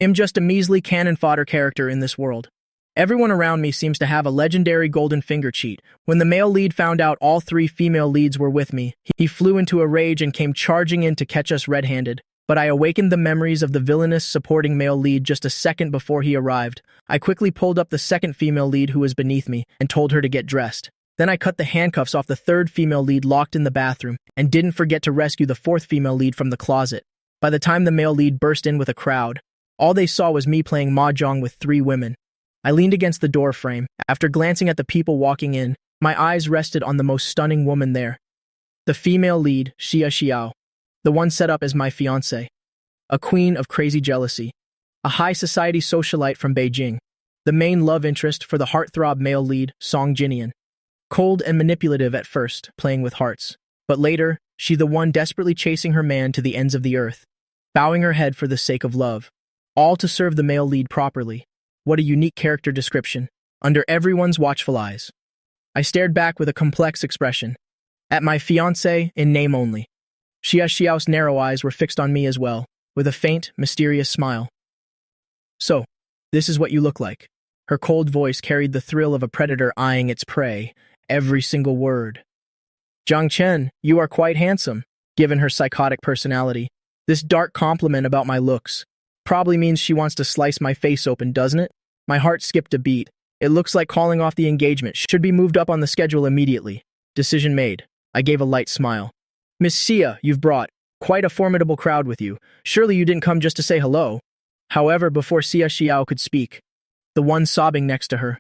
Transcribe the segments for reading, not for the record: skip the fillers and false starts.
I'm just a measly cannon fodder character in this world. Everyone around me seems to have a legendary golden finger cheat. When the male lead found out all three female leads were with me, he flew into a rage and came charging in to catch us red-handed. But I awakened the memories of the villainous supporting male lead just a second before he arrived. I quickly pulled up the second female lead who was beneath me and told her to get dressed. Then I cut the handcuffs off the third female lead locked in the bathroom and didn't forget to rescue the fourth female lead from the closet. By the time the male lead burst in with a crowd, all they saw was me playing mahjong with three women. I leaned against the door frame. After glancing at the people walking in, my eyes rested on the most stunning woman there. The female lead, Xia Xiao, the one set up as my fiancée. A queen of crazy jealousy. A high society socialite from Beijing. The main love interest for the heartthrob male lead, Song Jinian. Cold and manipulative at first, playing with hearts. But later, she the one desperately chasing her man to the ends of the earth. Bowing her head for the sake of love. All to serve the male lead properly. What a unique character description, under everyone's watchful eyes. I stared back with a complex expression. At my fiancé in name only. Xia Xiao's narrow eyes were fixed on me as well, with a faint, mysterious smile. So, this is what you look like. Her cold voice carried the thrill of a predator eyeing its prey, every single word. Jiang Chen, you are quite handsome, given her psychotic personality. This dark compliment about my looks probably means she wants to slice my face open, doesn't it? My heart skipped a beat. It looks like calling off the engagement should be moved up on the schedule immediately. Decision made. I gave a light smile. Miss Xia, you've brought quite a formidable crowd with you. Surely you didn't come just to say hello. However, before Xia Xiao could speak, the one sobbing next to her,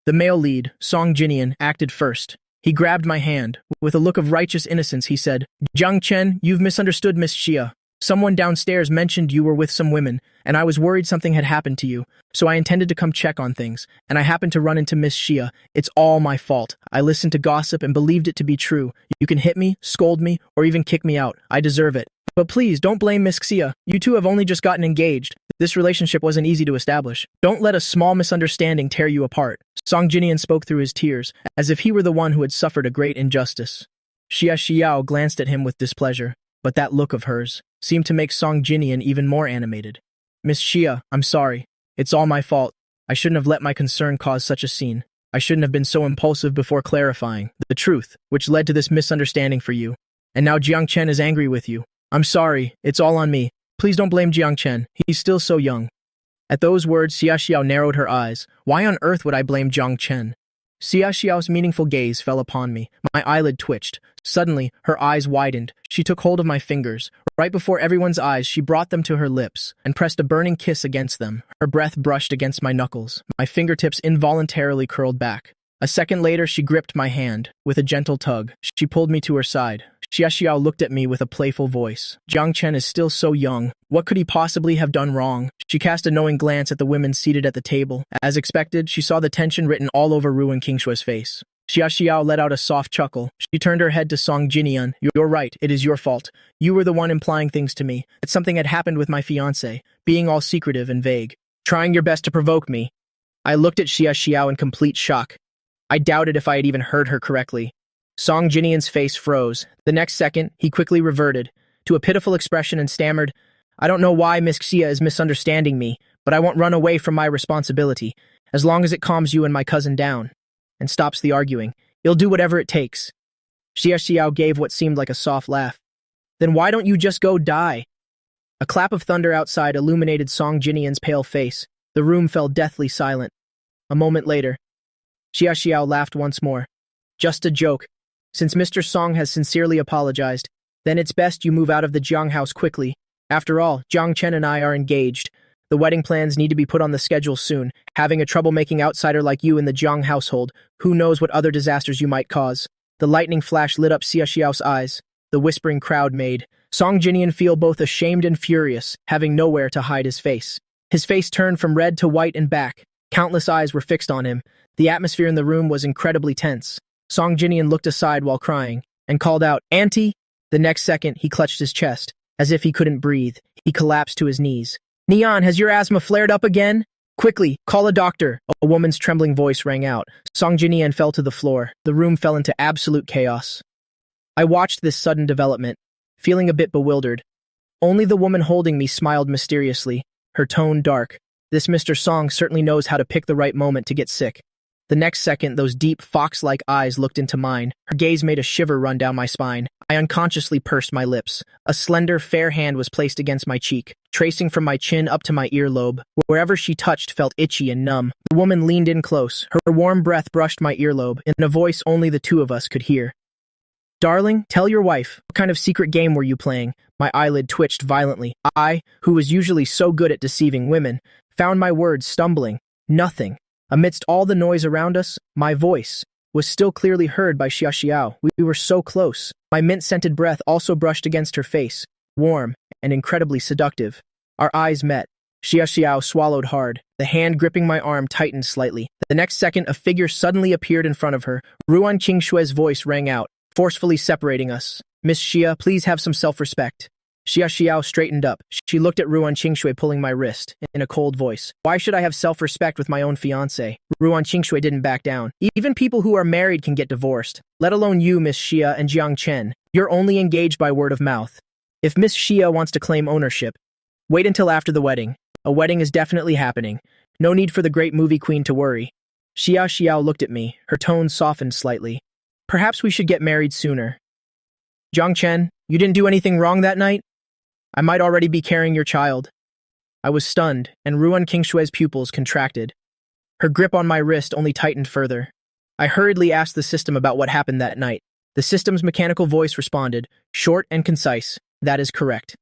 the male lead, Song Jinian, acted first. He grabbed my hand. With a look of righteous innocence, he said, Jiang Chen, you've misunderstood Miss Xia. Someone downstairs mentioned you were with some women, and I was worried something had happened to you, so I intended to come check on things, and I happened to run into Miss Xia. It's all my fault. I listened to gossip and believed it to be true. You can hit me, scold me, or even kick me out. I deserve it. But please, don't blame Miss Xia. You two have only just gotten engaged. This relationship wasn't easy to establish. Don't let a small misunderstanding tear you apart. Song Jinian spoke through his tears, as if he were the one who had suffered a great injustice. Xia Xiao glanced at him with displeasure, but that look of hers seemed to make Song Jinian even more animated. Miss Xia, I'm sorry. It's all my fault. I shouldn't have let my concern cause such a scene. I shouldn't have been so impulsive before clarifying the truth, which led to this misunderstanding for you. And now Jiang Chen is angry with you. I'm sorry. It's all on me. Please don't blame Jiang Chen. He's still so young. At those words, Xia Xiao narrowed her eyes. Why on earth would I blame Jiang Chen? Xia Xiao's meaningful gaze fell upon me. My eyelid twitched. Suddenly, her eyes widened. She took hold of my fingers. Right before everyone's eyes, she brought them to her lips and pressed a burning kiss against them. Her breath brushed against my knuckles. My fingertips involuntarily curled back. A second later, she gripped my hand. With a gentle tug, she pulled me to her side. Xia Xiao looked at me with a playful voice. Jiang Chen is still so young. What could he possibly have done wrong? She cast a knowing glance at the women seated at the table. As expected, she saw the tension written all over Ruin Qingshua's face. Xia Xiao let out a soft chuckle. She turned her head to Song Jinian. You're right, it is your fault. You were the one implying things to me. That something had happened with my fiancé, being all secretive and vague. Trying your best to provoke me. I looked at Xia Xiao in complete shock. I doubted if I had even heard her correctly. Song Jinian's face froze. The next second, he quickly reverted to a pitiful expression and stammered, I don't know why Miss Xia is misunderstanding me, but I won't run away from my responsibility, as long as it calms you and my cousin down, and stops the arguing. You'll do whatever it takes. Xia Xiao gave what seemed like a soft laugh. Then why don't you just go die? A clap of thunder outside illuminated Song Jinian's pale face. The room fell deathly silent. A moment later, Xia Xiao laughed once more. Just a joke. Since Mr. Song has sincerely apologized, then it's best you move out of the Jiang house quickly. After all, Jiang Chen and I are engaged. The wedding plans need to be put on the schedule soon. Having a troublemaking outsider like you in the Jiang household, who knows what other disasters you might cause. The lightning flash lit up Xia Xiao's eyes. The whispering crowd made Song Jinian feel both ashamed and furious, having nowhere to hide his face. His face turned from red to white and back. Countless eyes were fixed on him. The atmosphere in the room was incredibly tense. Song Jinian looked aside while crying, and called out, Auntie! The next second, he clutched his chest. As if he couldn't breathe, he collapsed to his knees. Neon, has your asthma flared up again? Quickly, call a doctor. A woman's trembling voice rang out. Song Jinian fell to the floor. The room fell into absolute chaos. I watched this sudden development, feeling a bit bewildered. Only the woman holding me smiled mysteriously. her tone dark. This Mr. Song certainly knows how to pick the right moment to get sick. The next second, those deep, fox-like eyes looked into mine. Her gaze made a shiver run down my spine. I unconsciously pursed my lips. A slender, fair hand was placed against my cheek, tracing from my chin up to my earlobe. Wherever she touched felt itchy and numb. The woman leaned in close. Her warm breath brushed my earlobe, in a voice only the two of us could hear. "Darling, tell your wife, what kind of secret game were you playing?" My eyelid twitched violently. I, who was usually so good at deceiving women, found my words stumbling. Nothing. Amidst all the noise around us, my voice was still clearly heard by Xia Xiao. We were so close. My mint-scented breath also brushed against her face, warm and incredibly seductive. Our eyes met. Xia Xiao swallowed hard. The hand gripping my arm tightened slightly. The next second, a figure suddenly appeared in front of her. Ruan Qingshui's voice rang out, forcefully separating us. "Miss Xia, please have some self-respect." Xia Xiao straightened up. She looked at Ruan Qingshui pulling my wrist, in a cold voice. "Why should I have self-respect with my own fiancé?" Ruan Qingshui didn't back down. "Even people who are married can get divorced. Let alone you, Miss Xia and Jiang Chen. You're only engaged by word of mouth. If Miss Xia wants to claim ownership, wait until after the wedding. A wedding is definitely happening. No need for the great movie queen to worry." Xia Xiao looked at me. Her tone softened slightly. "Perhaps we should get married sooner." "Jiang Chen, you didn't do anything wrong that night? I might already be carrying your child." I was stunned, and Ruan Qingshui's pupils contracted. Her grip on my wrist only tightened further. I hurriedly asked the system about what happened that night. The system's mechanical voice responded, short and concise, "That is correct."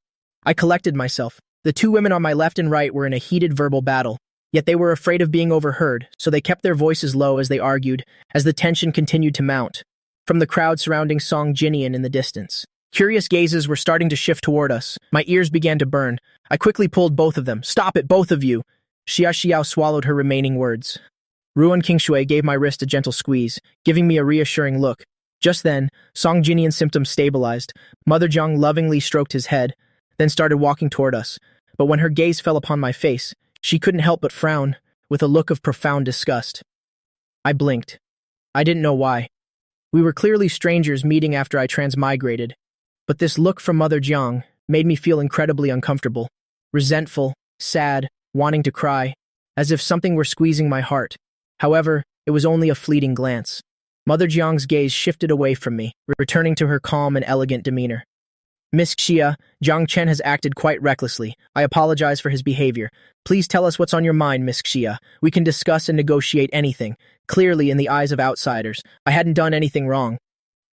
I collected myself. The two women on my left and right were in a heated verbal battle, yet they were afraid of being overheard, so they kept their voices low as they argued, as the tension continued to mount. From the crowd surrounding Song Jinian in the distance, curious gazes were starting to shift toward us. My ears began to burn. I quickly pulled both of them. "Stop it, both of you!" Xia Xiao swallowed her remaining words. Ruan Qingshui gave my wrist a gentle squeeze, giving me a reassuring look. Just then, Song Jinian's symptoms stabilized. Mother Jiang lovingly stroked his head, then started walking toward us. But when her gaze fell upon my face, she couldn't help but frown, with a look of profound disgust. I blinked. I didn't know why. We were clearly strangers meeting after I transmigrated. But this look from Mother Jiang made me feel incredibly uncomfortable, resentful, sad, wanting to cry, as if something were squeezing my heart. However, it was only a fleeting glance. Mother Jiang's gaze shifted away from me, returning to her calm and elegant demeanor. "Miss Xia, Jiang Chen has acted quite recklessly. I apologize for his behavior. Please tell us what's on your mind, Miss Xia. We can discuss and negotiate anything." Clearly, in the eyes of outsiders, I hadn't done anything wrong.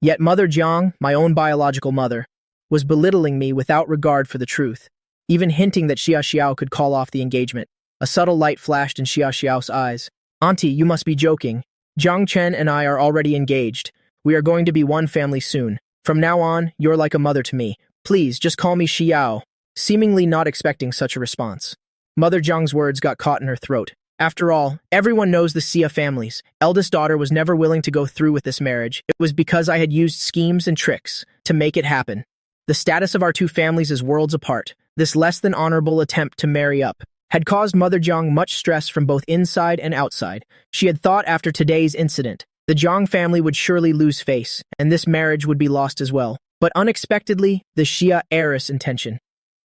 Yet Mother Jiang, my own biological mother, was belittling me without regard for the truth, even hinting that Xia Xiao could call off the engagement. A subtle light flashed in Xia Xiao's eyes. "Auntie, you must be joking. Jiang Chen and I are already engaged. We are going to be one family soon. From now on, you're like a mother to me. Please, just call me Xiao," seemingly not expecting such a response. Mother Jiang's words got caught in her throat. After all, everyone knows the Xia family's eldest daughter was never willing to go through with this marriage. It was because I had used schemes and tricks to make it happen. The status of our two families is worlds apart. This less than honorable attempt to marry up had caused Mother Jiang much stress from both inside and outside. She had thought after today's incident, the Jiang family would surely lose face, and this marriage would be lost as well. But unexpectedly, the Xia heiress' intention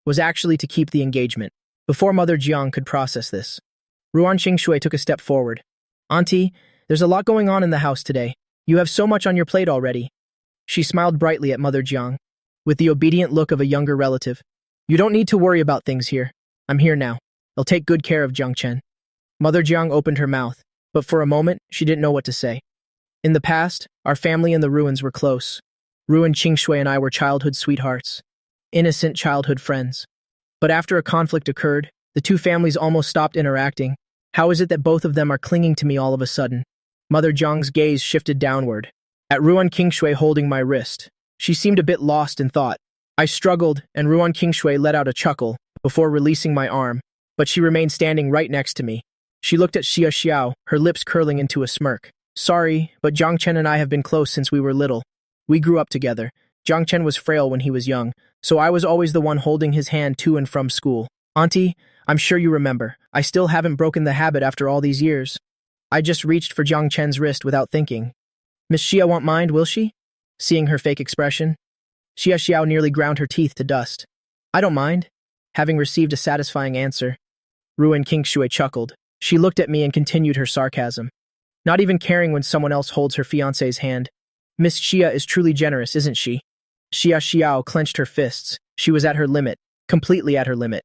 was actually to keep the engagement. Before Mother Jiang could process this, Ruan Qingshui took a step forward. "Auntie, there's a lot going on in the house today. You have so much on your plate already." She smiled brightly at Mother Jiang, with the obedient look of a younger relative. "You don't need to worry about things here. I'm here now. I'll take good care of Jiang Chen." Mother Jiang opened her mouth, but for a moment, she didn't know what to say. In the past, our family and the Ruans were close. Ruan Qingshui and I were childhood sweethearts, innocent childhood friends. But after a conflict occurred, the two families almost stopped interacting. How is it that both of them are clinging to me all of a sudden? Mother Jiang's gaze shifted downward, at Ruan Qingshui holding my wrist. She seemed a bit lost in thought. I struggled, and Ruan Qingshui let out a chuckle before releasing my arm, but she remained standing right next to me. She looked at Xia Xiao, her lips curling into a smirk. "Sorry, but Jiang Chen and I have been close since we were little. We grew up together. Jiang Chen was frail when he was young, so I was always the one holding his hand to and from school. Auntie, I'm sure you remember, I still haven't broken the habit after all these years." I just reached for Jiang Chen's wrist without thinking. "Miss Xia won't mind, will she?" Seeing her fake expression, Xia Xiao nearly ground her teeth to dust. "I don't mind." Having received a satisfying answer, Ruin Kingshui chuckled. She looked at me and continued her sarcasm, not even caring when someone else holds her fiancé's hand. Miss Xia is truly generous, isn't she? Xia Xiao clenched her fists. She was at her limit, completely at her limit.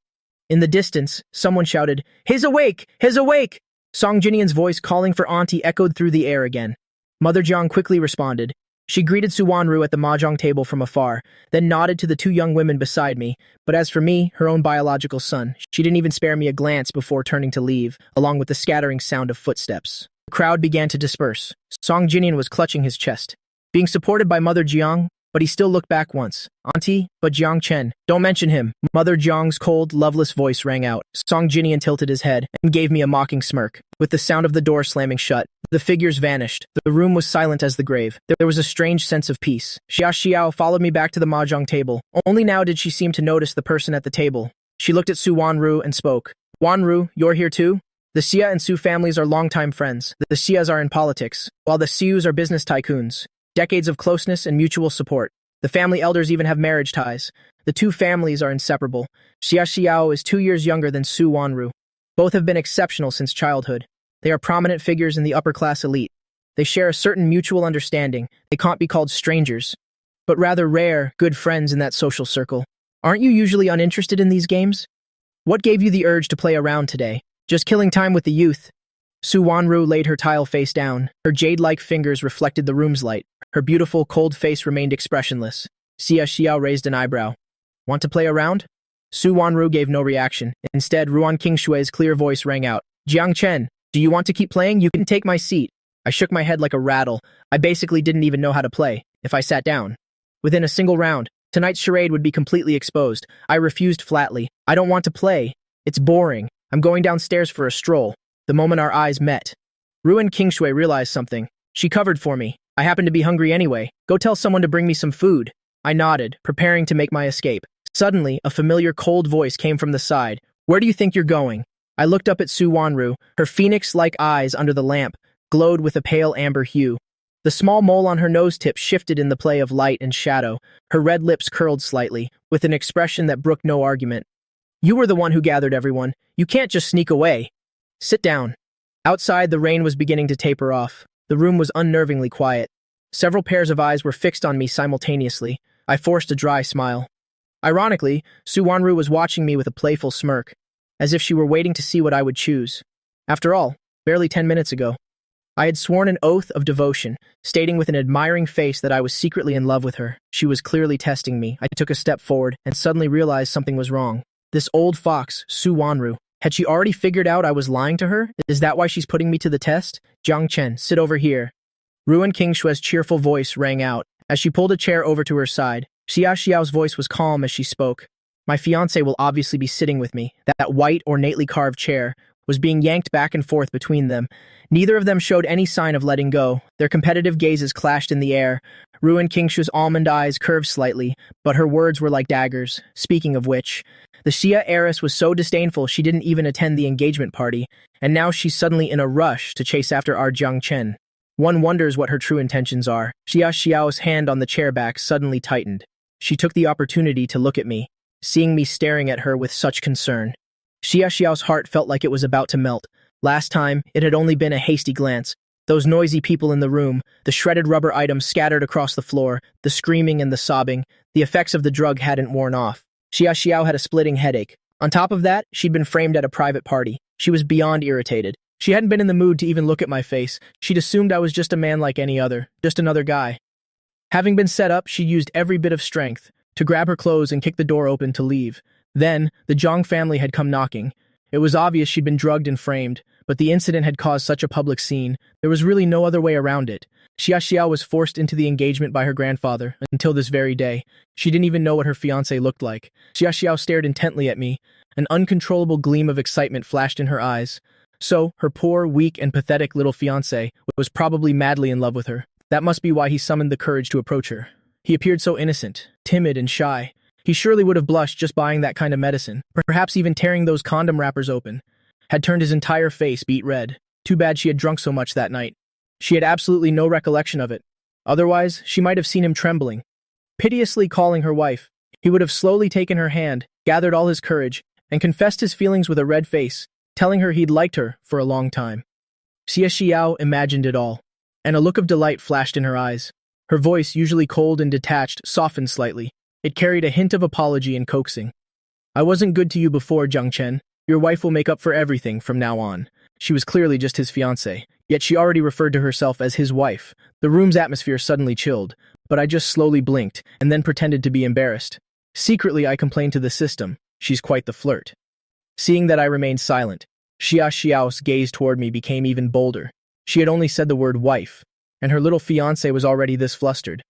In the distance, someone shouted, "He's awake! He's awake!" Song Jinian's voice calling for Auntie echoed through the air again. Mother Jiang quickly responded. She greeted Su Wanru at the mahjong table from afar, then nodded to the two young women beside me, but as for me, her own biological son, she didn't even spare me a glance before turning to leave, along with the scattering sound of footsteps. The crowd began to disperse. Song Jinian was clutching his chest, being supported by Mother Jiang, but he still looked back once. "Auntie, but Jiang Chen, don't mention him." Mother Jiang's cold, loveless voice rang out. Song Jinian tilted his head and gave me a mocking smirk. With the sound of the door slamming shut, the figures vanished. The room was silent as the grave. There was a strange sense of peace. Xia Xiao followed me back to the mahjong table. Only now did she seem to notice the person at the table. She looked at Su Wanru and spoke. "Wanru, you're here too?" The Xia and Su families are longtime friends. The Xias are in politics, while the Xius are business tycoons. Decades of closeness and mutual support. The family elders even have marriage ties. The two families are inseparable. Xia Xiao is 2 years younger than Su Wanru. Both have been exceptional since childhood. They are prominent figures in the upper-class elite. They share a certain mutual understanding. They can't be called strangers, but rather rare, good friends in that social circle. Aren't you usually uninterested in these games? What gave you the urge to play around today? Just killing time with the youth. Su Wanru laid her tile face down. Her jade-like fingers reflected the room's light. Her beautiful, cold face remained expressionless. Xia Xiao raised an eyebrow. "Want to play around?" Su Wanru gave no reaction. Instead, Ruan Kingshui's clear voice rang out. "Jiang Chen, do you want to keep playing? You can take my seat." I shook my head like a rattle. I basically didn't even know how to play, if I sat down. Within a single round, tonight's charade would be completely exposed. I refused flatly. "I don't want to play. It's boring. I'm going downstairs for a stroll." The moment our eyes met, Ruin Kingshui realized something. She covered for me. "I happen to be hungry anyway. Go tell someone to bring me some food." I nodded, preparing to make my escape. Suddenly, a familiar cold voice came from the side. "Where do you think you're going?" I looked up at Su Wanru. Her phoenix-like eyes under the lamp glowed with a pale amber hue. The small mole on her nose tip shifted in the play of light and shadow. Her red lips curled slightly, with an expression that brooked no argument. "You were the one who gathered everyone. You can't just sneak away. Sit down." Outside, the rain was beginning to taper off. The room was unnervingly quiet. Several pairs of eyes were fixed on me simultaneously. I forced a dry smile. Ironically, Su Wanru was watching me with a playful smirk, as if she were waiting to see what I would choose. After all, barely 10 minutes ago, I had sworn an oath of devotion, stating with an admiring face that I was secretly in love with her. She was clearly testing me. I took a step forward and suddenly realized something was wrong. This old fox, Su Wanru, had she already figured out I was lying to her? Is that why she's putting me to the test? "Jiang Chen, sit over here." Ruin Kingshui's cheerful voice rang out. As she pulled a chair over to her side, Xia Xiao's voice was calm as she spoke. My fiancé will obviously be sitting with me. That white, ornately carved chair was being yanked back and forth between them. Neither of them showed any sign of letting go. Their competitive gazes clashed in the air. Ruin Kingshui's almond eyes curved slightly, but her words were like daggers. Speaking of which, the Xia heiress was so disdainful she didn't even attend the engagement party, and now she's suddenly in a rush to chase after our Jiang Chen. One wonders what her true intentions are. Xia Xiao's hand on the chair back suddenly tightened. She took the opportunity to look at me, seeing me staring at her with such concern. Xia Xiao's heart felt like it was about to melt. Last time, it had only been a hasty glance. Those noisy people in the room, the shredded rubber items scattered across the floor, the screaming and the sobbing, the effects of the drug hadn't worn off. Xia Xiao had a splitting headache. On top of that, she'd been framed at a private party. She was beyond irritated. She hadn't been in the mood to even look at my face. She'd assumed I was just a man like any other, just another guy. Having been set up, she used every bit of strength to grab her clothes and kick the door open to leave. Then, the Zhang family had come knocking. It was obvious she'd been drugged and framed, but the incident had caused such a public scene, there was really no other way around it. Xia Xiao was forced into the engagement by her grandfather, until this very day. She didn't even know what her fiancé looked like. Xia Xiao stared intently at me. An uncontrollable gleam of excitement flashed in her eyes. So, her poor, weak, and pathetic little fiancé was probably madly in love with her. That must be why he summoned the courage to approach her. He appeared so innocent, timid, and shy. He surely would have blushed just buying that kind of medicine, perhaps even tearing those condom wrappers open. Had turned his entire face beet red. Too bad she had drunk so much that night. She had absolutely no recollection of it. Otherwise, she might have seen him trembling, piteously calling her wife. He would have slowly taken her hand, gathered all his courage, and confessed his feelings with a red face. telling her he'd liked her for a long time. Xia Xiao imagined it all, and a look of delight flashed in her eyes. Her voice, usually cold and detached, softened slightly. It carried a hint of apology and coaxing. I wasn't good to you before, Jiang Chen. Your wife will make up for everything from now on. She was clearly just his fiancée, yet she already referred to herself as his wife. The room's atmosphere suddenly chilled, but I just slowly blinked and then pretended to be embarrassed. Secretly, I complained to the system. She's quite the flirt. Seeing that I remained silent, Xia Xiao's gaze toward me became even bolder. She had only said the word wife, and her little fiancé was already this flustered.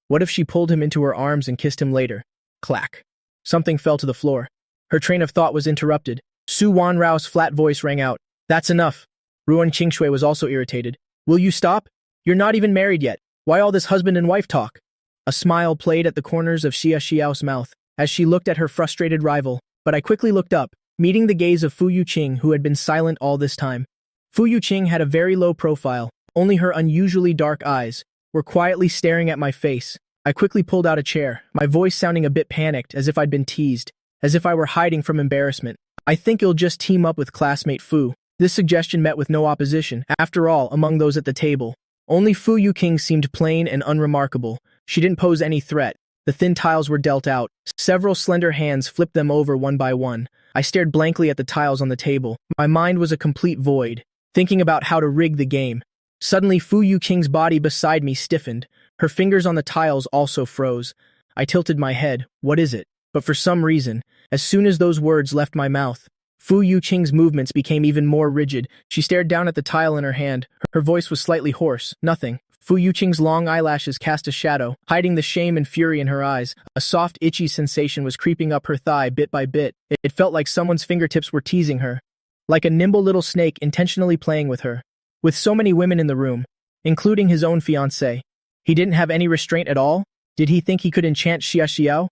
What if she pulled him into her arms and kissed him later? Clack. Something fell to the floor. Her train of thought was interrupted. Su Wanrao's flat voice rang out. That's enough. Ruan Qingshui was also irritated. Will you stop? You're not even married yet. Why all this husband and wife talk? A smile played at the corners of Xia Xiao's mouth as she looked at her frustrated rival, but I quickly looked up, meeting the gaze of Fu Yuqing, who had been silent all this time. Fu Yuqing had a very low profile. Only her unusually dark eyes were quietly staring at my face. I quickly pulled out a chair, my voice sounding a bit panicked, as if I'd been teased, as if I were hiding from embarrassment. I think you'll just team up with classmate Fu. This suggestion met with no opposition. After all, among those at the table, only Fu Yuqing seemed plain and unremarkable. She didn't pose any threat. The thin tiles were dealt out. Several slender hands flipped them over one by one. I stared blankly at the tiles on the table. My mind was a complete void, thinking about how to rig the game. Suddenly, Fu Yuqing's body beside me stiffened. Her fingers on the tiles also froze. I tilted my head. What is it? But for some reason, as soon as those words left my mouth, Fu Yuqing's movements became even more rigid. She stared down at the tile in her hand. Her voice was slightly hoarse. Nothing. Fu Yuqing's long eyelashes cast a shadow, hiding the shame and fury in her eyes. A soft, itchy sensation was creeping up her thigh bit by bit. It felt like someone's fingertips were teasing her, like a nimble little snake intentionally playing with her. With so many women in the room, including his own fiancée, he didn't have any restraint at all? Did he think he could enchant Xia Xiao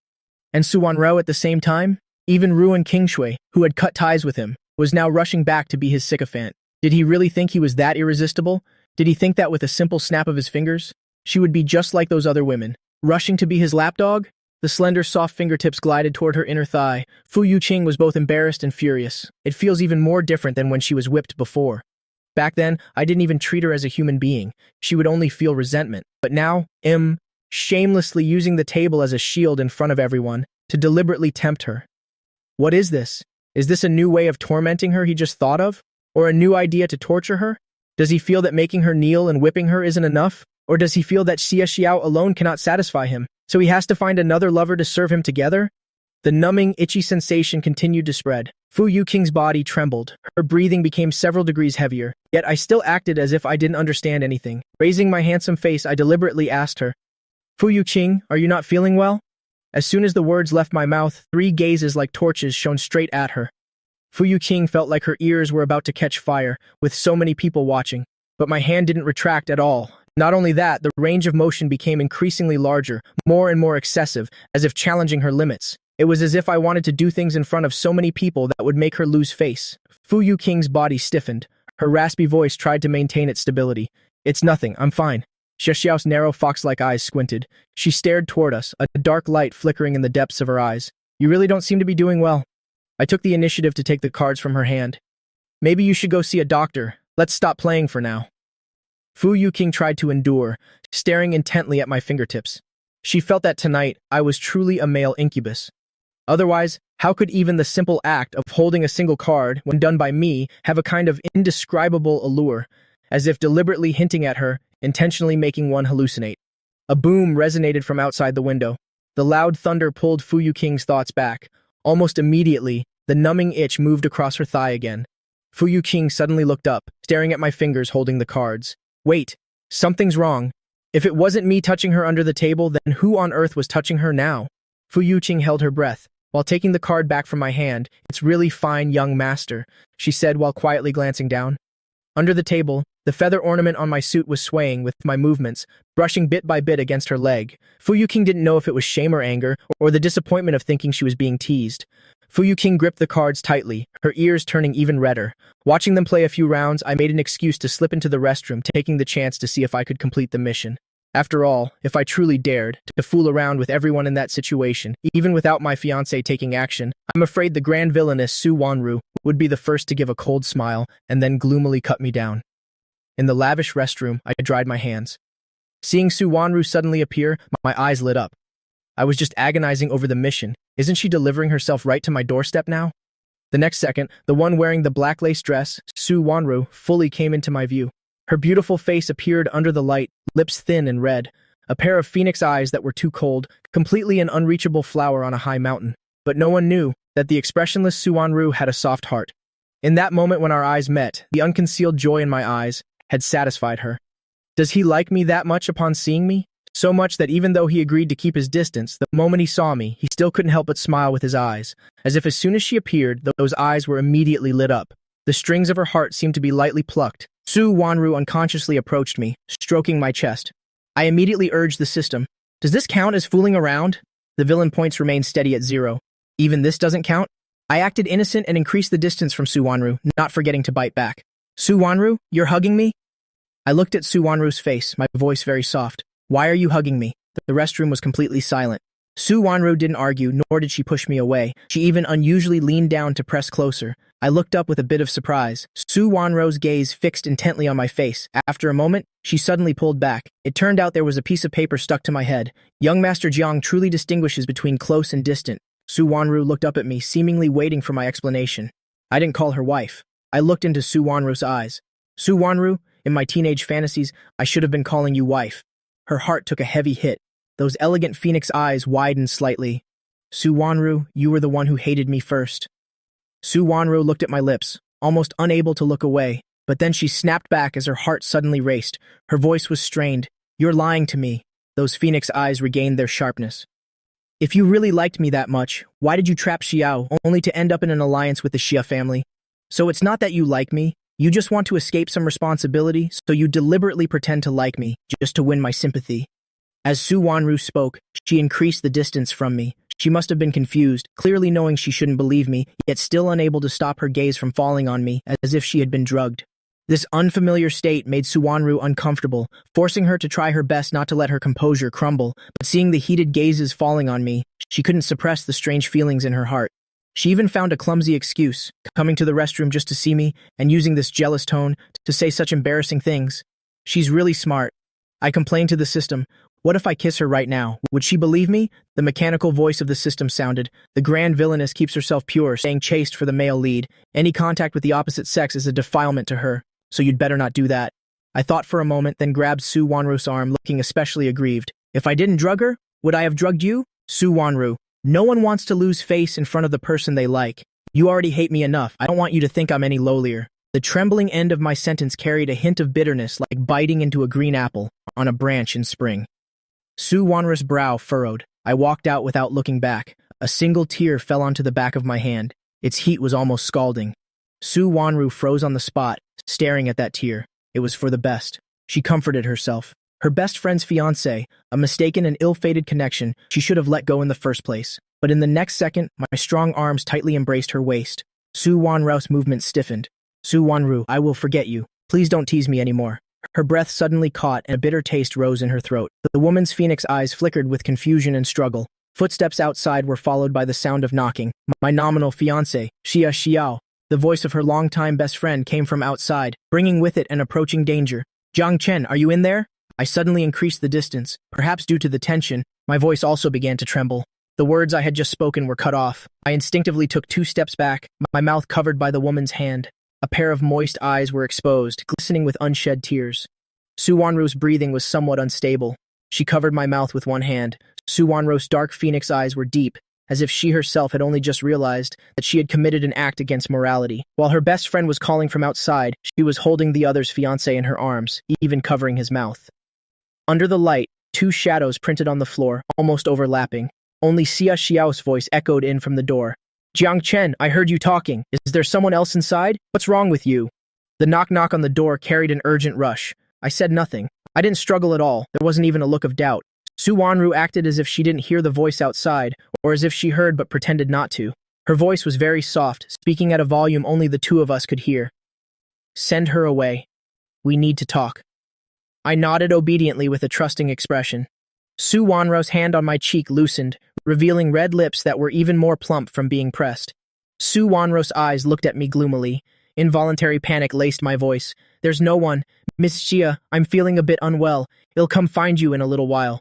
and Su Wanrao at the same time? Even Ruan Qingshui, who had cut ties with him, was now rushing back to be his sycophant. Did he really think he was that irresistible? Did he think that with a simple snap of his fingers, she would be just like those other women, rushing to be his lapdog? The slender, soft fingertips glided toward her inner thigh. Fu Yuqing was both embarrassed and furious. It feels even more different than when she was whipped before. Back then, I didn't even treat her as a human being. She would only feel resentment. But now, shamelessly using the table as a shield in front of everyone to deliberately tempt her. What is this? Is this a new way of tormenting her he just thought of? Or a new idea to torture her? Does he feel that making her kneel and whipping her isn't enough? Or does he feel that Xia Xiao alone cannot satisfy him, so he has to find another lover to serve him together? The numbing, itchy sensation continued to spread. Fu Yuqing's body trembled. Her breathing became several degrees heavier, yet I still acted as if I didn't understand anything. Raising my handsome face, I deliberately asked her, Fu Yuqing, are you not feeling well? As soon as the words left my mouth, 3 gazes like torches shone straight at her. Fu Yuqing felt like her ears were about to catch fire, with so many people watching. But my hand didn't retract at all. Not only that, the range of motion became increasingly larger, more and more excessive, as if challenging her limits. It was as if I wanted to do things in front of so many people that would make her lose face. Fu Yuqing's body stiffened. Her raspy voice tried to maintain its stability. It's nothing, I'm fine. Xia Xiao's narrow fox-like eyes squinted. She stared toward us, a dark light flickering in the depths of her eyes. You really don't seem to be doing well. I took the initiative to take the cards from her hand. Maybe you should go see a doctor. Let's stop playing for now. Fu Yuqing tried to endure, staring intently at my fingertips. She felt that tonight I was truly a male incubus. Otherwise, how could even the simple act of holding a single card, when done by me, have a kind of indescribable allure, as if deliberately hinting at her, intentionally making one hallucinate? A boom resonated from outside the window. The loud thunder pulled Fu Yuqing's thoughts back. Almost immediately, the numbing itch moved across her thigh again. Fu Yuqing suddenly looked up, staring at my fingers holding the cards. Wait, something's wrong. If it wasn't me touching her under the table, then who on earth was touching her now? Fu Yuqing held her breath, while taking the card back from my hand. It's really fine, young master, she said while quietly glancing down. Under the table, the feather ornament on my suit was swaying with my movements, brushing bit by bit against her leg. Fu Yuqing didn't know if it was shame or anger, or the disappointment of thinking she was being teased. Fu Yuqing gripped the cards tightly, her ears turning even redder. Watching them play a few rounds, I made an excuse to slip into the restroom, taking the chance to see if I could complete the mission. After all, if I truly dared to fool around with everyone in that situation, even without my fiancé taking action, I'm afraid the grand villainess Su Wanru would be the first to give a cold smile and then gloomily cut me down. In the lavish restroom, I dried my hands. Seeing Su Wanru suddenly appear, my eyes lit up. I was just agonizing over the mission. Isn't she delivering herself right to my doorstep now? The next second, the one wearing the black lace dress, Su Wanru, fully came into my view. Her beautiful face appeared under the light, lips thin and red, a pair of phoenix eyes that were too cold, completely an unreachable flower on a high mountain. But no one knew that the expressionless Su Wanru had a soft heart. In that moment when our eyes met, the unconcealed joy in my eyes had satisfied her. Does he like me that much upon seeing me? So much that even though he agreed to keep his distance, the moment he saw me, he still couldn't help but smile with his eyes, as if as soon as she appeared, those eyes were immediately lit up. The strings of her heart seemed to be lightly plucked. Su Wanru unconsciously approached me, stroking my chest. I immediately urged the system. Does this count as fooling around? The villain points remained steady at 0. Even this doesn't count? I acted innocent and increased the distance from Su Wanru, not forgetting to bite back. Su Wanru, you're hugging me? I looked at Su Wanru's face, my voice very soft. Why are you hugging me? The restroom was completely silent. Su Wanru didn't argue, nor did she push me away. She even unusually leaned down to press closer. I looked up with a bit of surprise. Su Wanru's gaze fixed intently on my face. After a moment, she suddenly pulled back. It turned out there was a piece of paper stuck to my head. Young Master Jiang truly distinguishes between close and distant. Su Wanru looked up at me, seemingly waiting for my explanation. I didn't call her wife. I looked into Su Wanru's eyes. Su Wanru, in my teenage fantasies, I should have been calling you wife. Her heart took a heavy hit. Those elegant phoenix eyes widened slightly. Su Wanru, you were the one who hated me first. Su Wanru looked at my lips, almost unable to look away, but then she snapped back as her heart suddenly raced. Her voice was strained. You're lying to me. Those phoenix eyes regained their sharpness. If you really liked me that much, why did you trap Xiao, only to end up in an alliance with the Xia family? So it's not that you like me, you just want to escape some responsibility, so you deliberately pretend to like me, just to win my sympathy. As Su Wanru spoke, she increased the distance from me. She must have been confused, clearly knowing she shouldn't believe me, yet still unable to stop her gaze from falling on me, as if she had been drugged. This unfamiliar state made Su Wanru uncomfortable, forcing her to try her best not to let her composure crumble, but seeing the heated gazes falling on me, she couldn't suppress the strange feelings in her heart. She even found a clumsy excuse, coming to the restroom just to see me, and using this jealous tone to say such embarrassing things. She's really smart. I complained to the system. What if I kiss her right now? Would she believe me? The mechanical voice of the system sounded. The grand villainess keeps herself pure, staying chaste for the male lead. Any contact with the opposite sex is a defilement to her, so you'd better not do that. I thought for a moment, then grabbed Su Wanru's arm, looking especially aggrieved. If I didn't drug her, would I have drugged you? Su Wanru. No one wants to lose face in front of the person they like. You already hate me enough. I don't want you to think I'm any lowlier. The trembling end of my sentence carried a hint of bitterness, like biting into a green apple on a branch in spring. Su Wanru's brow furrowed. I walked out without looking back. A single tear fell onto the back of my hand. Its heat was almost scalding. Su Wanru froze on the spot, staring at that tear. It was for the best. She comforted herself. Her best friend's fiancé, a mistaken and ill-fated connection she should have let go in the first place. But in the next second, my strong arms tightly embraced her waist. Su Wanru's movement stiffened. Su Wanru, I will forget you. Please don't tease me anymore. Her breath suddenly caught and a bitter taste rose in her throat. The woman's phoenix eyes flickered with confusion and struggle. Footsteps outside were followed by the sound of knocking. My nominal fiancé, Xia Xiao. The voice of her longtime best friend came from outside, bringing with it an approaching danger. Jiang Chen, are you in there? I suddenly increased the distance. Perhaps due to the tension, my voice also began to tremble. The words I had just spoken were cut off. I instinctively took 2 steps back, my mouth covered by the woman's hand. A pair of moist eyes were exposed, glistening with unshed tears. Su Wanru's breathing was somewhat unstable. She covered my mouth with one hand. Su Wanru's dark phoenix eyes were deep, as if she herself had only just realized that she had committed an act against morality. While her best friend was calling from outside, she was holding the other's fiancé in her arms, even covering his mouth. Under the light, 2 shadows printed on the floor, almost overlapping. Only Xia Xiao's voice echoed in from the door. Jiang Chen, I heard you talking. Is there someone else inside? What's wrong with you? The knock-knock on the door carried an urgent rush. I said nothing. I didn't struggle at all. There wasn't even a look of doubt. Su Wanru acted as if she didn't hear the voice outside, or as if she heard but pretended not to. Her voice was very soft, speaking at a volume only the 2 of us could hear. Send her away. We need to talk. I nodded obediently with a trusting expression. Su Wanro's hand on my cheek loosened, revealing red lips that were even more plump from being pressed. Su Wanro's eyes looked at me gloomily. Involuntary panic laced my voice. There's no one. Miss Xia, I'm feeling a bit unwell. I'll come find you in a little while.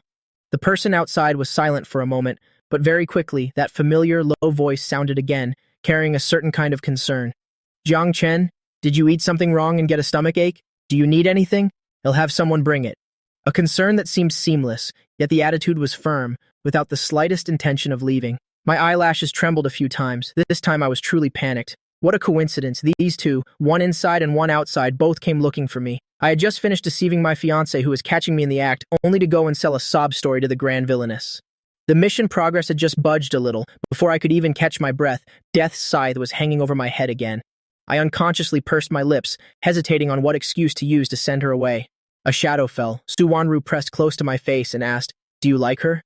The person outside was silent for a moment, but very quickly that familiar low voice sounded again, carrying a certain kind of concern. Jiang Chen, did you eat something wrong and get a stomachache? Do you need anything? I'll have someone bring it. A concern that seemed seamless, yet the attitude was firm, without the slightest intention of leaving. My eyelashes trembled a few times. This time I was truly panicked. What a coincidence. These two, one inside and one outside, both came looking for me. I had just finished deceiving my fiancé who was catching me in the act, only to go and sell a sob story to the grand villainess. The mission progress had just budged a little. Before I could even catch my breath, death's scythe was hanging over my head again. I unconsciously pursed my lips, hesitating on what excuse to use to send her away. A shadow fell. Su Wanru pressed close to my face and asked, "Do you like her?"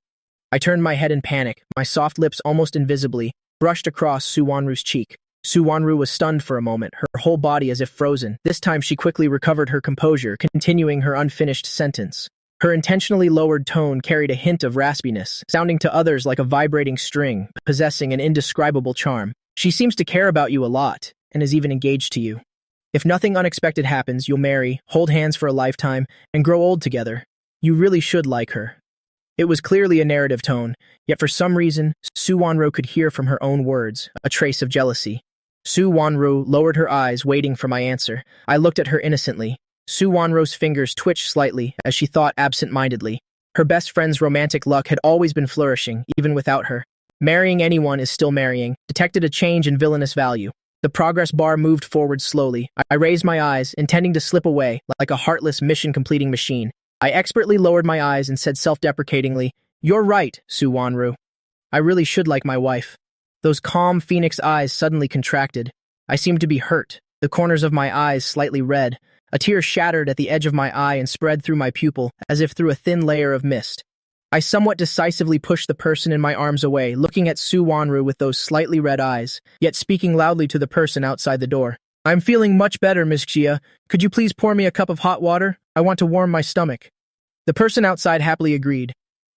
I turned my head in panic. My soft lips almost invisibly brushed across Su Wanru's cheek. Su Wanru was stunned for a moment, her whole body as if frozen. This time she quickly recovered her composure, continuing her unfinished sentence. Her intentionally lowered tone carried a hint of raspiness, sounding to others like a vibrating string, possessing an indescribable charm. She seems to care about you a lot, and is even engaged to you. If nothing unexpected happens, you'll marry, hold hands for a lifetime, and grow old together. You really should like her. It was clearly a narrative tone, yet for some reason, Su Wanru could hear from her own words a trace of jealousy. Su Wanru lowered her eyes, waiting for my answer. I looked at her innocently. Su Wanru's fingers twitched slightly as she thought absent-mindedly. Her best friend's romantic luck had always been flourishing, even without her. Marrying anyone is still marrying, detected a change in villainous value. The progress bar moved forward slowly. I raised my eyes, intending to slip away, like a heartless mission-completing machine. I expertly lowered my eyes and said self-deprecatingly, "You're right, Su Wanru. I really should like my wife." Those calm phoenix eyes suddenly contracted. I seemed to be hurt, the corners of my eyes slightly red. A tear shattered at the edge of my eye and spread through my pupil, as if through a thin layer of mist. I somewhat decisively pushed the person in my arms away, looking at Su Wanru with those slightly red eyes, yet speaking loudly to the person outside the door. "I'm feeling much better, Miss Xia. Could you please pour me a cup of hot water? I want to warm my stomach." The person outside happily agreed.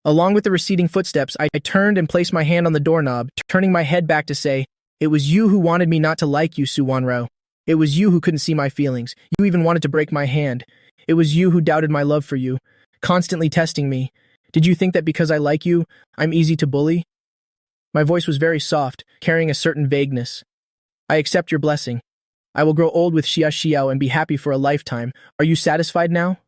Along with the receding footsteps, I turned and placed my hand on the doorknob, turning my head back to say, "It was you who wanted me not to like you, Su Wanru. It was you who couldn't see my feelings. You even wanted to break my hand. It was you who doubted my love for you, constantly testing me. Did you think that because I like you, I'm easy to bully?" My voice was very soft, carrying a certain vagueness. "I accept your blessing. I will grow old with Xia Xiao and be happy for a lifetime. Are you satisfied now?"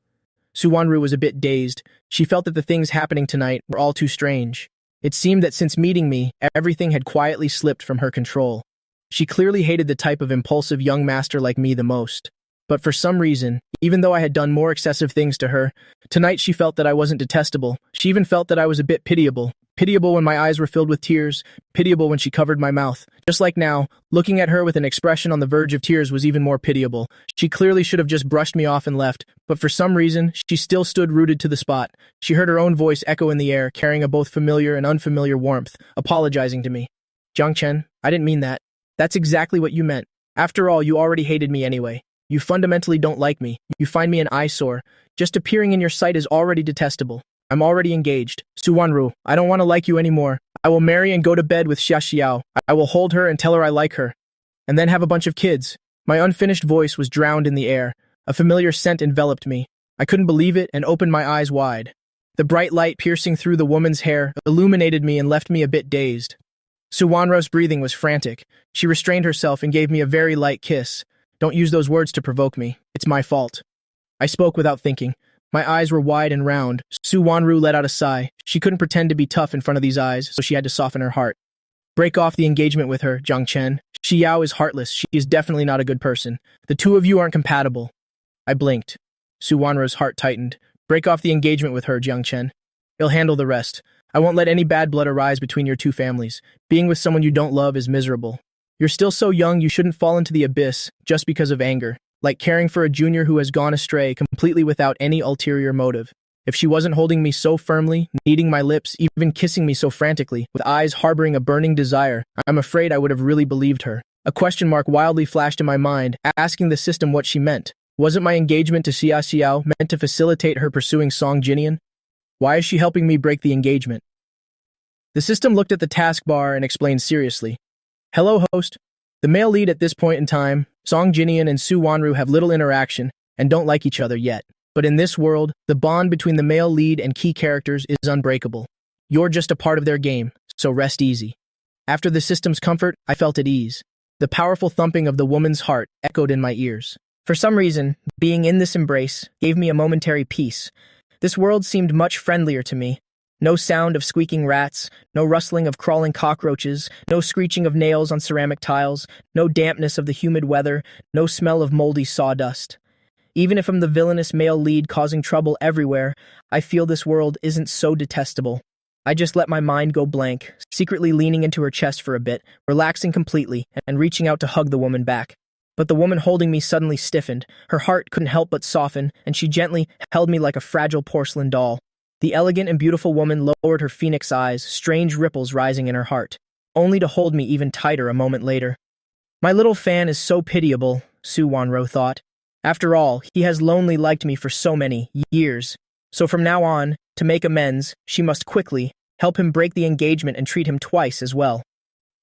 Su Wanru was a bit dazed. She felt that the things happening tonight were all too strange. It seemed that since meeting me, everything had quietly slipped from her control. She clearly hated the type of impulsive young master like me the most. But for some reason, even though I had done more excessive things to her, tonight she felt that I wasn't detestable. She even felt that I was a bit pitiable. Pitiable when my eyes were filled with tears, pitiable when she covered my mouth. Just like now, looking at her with an expression on the verge of tears was even more pitiable. She clearly should have just brushed me off and left, but for some reason, she still stood rooted to the spot. She heard her own voice echo in the air, carrying a both familiar and unfamiliar warmth, apologizing to me. "Jiang Chen, I didn't mean that. That's exactly what you meant. After all, you already hated me anyway. You fundamentally don't like me. You find me an eyesore. Just appearing in your sight is already detestable. I'm already engaged. Su Wanru, I don't want to like you anymore. I will marry and go to bed with Xia Xiao. I will hold her and tell her I like her. And then have a bunch of kids." My unfinished voice was drowned in the air. A familiar scent enveloped me. I couldn't believe it and opened my eyes wide. The bright light piercing through the woman's hair illuminated me and left me a bit dazed. Su Wanru's breathing was frantic. She restrained herself and gave me a very light kiss. "Don't use those words to provoke me. It's my fault." I spoke without thinking. My eyes were wide and round. Su Wanru let out a sigh. She couldn't pretend to be tough in front of these eyes, so she had to soften her heart. "Break off the engagement with her, Jiang Chen. Xiao is heartless. She is definitely not a good person. The two of you aren't compatible." I blinked. Su Wanru's heart tightened. "Break off the engagement with her, Jiang Chen. He'll handle the rest. I won't let any bad blood arise between your two families. Being with someone you don't love is miserable. You're still so young you shouldn't fall into the abyss just because of anger. Like caring for a junior who has gone astray completely without any ulterior motive. If she wasn't holding me so firmly, kneading my lips, even kissing me so frantically, with eyes harboring a burning desire, I'm afraid I would have really believed her." A question mark wildly flashed in my mind, asking the system what she meant. Wasn't my engagement to Xia Xiao meant to facilitate her pursuing Song Jinian? Why is she helping me break the engagement? The system looked at the taskbar and explained seriously. Hello, host. The male lead at this point in time, Song Jinian and Su Wanru have little interaction and don't like each other yet. But in this world, the bond between the male lead and key characters is unbreakable. You're just a part of their game, so rest easy. After the system's comfort, I felt at ease. The powerful thumping of the woman's heart echoed in my ears. For some reason, being in this embrace gave me a momentary peace. This world seemed much friendlier to me. No sound of squeaking rats, no rustling of crawling cockroaches, no screeching of nails on ceramic tiles, no dampness of the humid weather, no smell of moldy sawdust. Even if I'm the villainous male lead causing trouble everywhere, I feel this world isn't so detestable. I just let my mind go blank, secretly leaning into her chest for a bit, relaxing completely, and reaching out to hug the woman back. But the woman holding me suddenly stiffened. Her heart couldn't help but soften, and she gently held me like a fragile porcelain doll. The elegant and beautiful woman lowered her phoenix eyes, strange ripples rising in her heart, only to hold me even tighter a moment later. My little fan is so pitiable, Su Wanro thought. After all, he has lonely liked me for so many years. So from now on, to make amends, she must quickly help him break the engagement and treat him twice as well.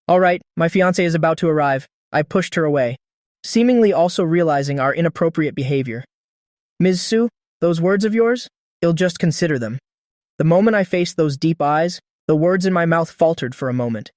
All right, my fiancé is about to arrive. I pushed her away, seemingly also realizing our inappropriate behavior. Ms. Su, those words of yours? I'll just consider them. The moment I faced those deep eyes, the words in my mouth faltered for a moment.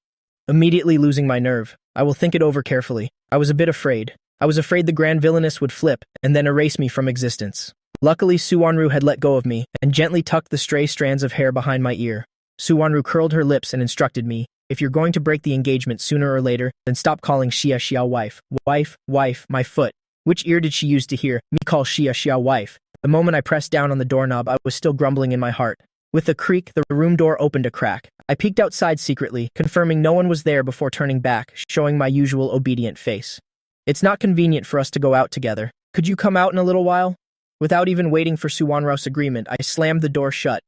Immediately losing my nerve, I will think it over carefully. I was a bit afraid. I was afraid the grand villainess would flip and then erase me from existence. Luckily, Su Wanru had let go of me and gently tucked the stray strands of hair behind my ear. Su Wanru curled her lips and instructed me, if you're going to break the engagement sooner or later, then stop calling Xia Xiao wife. Wife, my foot. Which ear did she use to hear me call Xia Xiao wife? The moment I pressed down on the doorknob, I was still grumbling in my heart. With a creak, the room door opened a crack. I peeked outside secretly, confirming no one was there before turning back, showing my usual obedient face. It's not convenient for us to go out together. Could you come out in a little while? Without even waiting for Su Wanru's agreement, I slammed the door shut.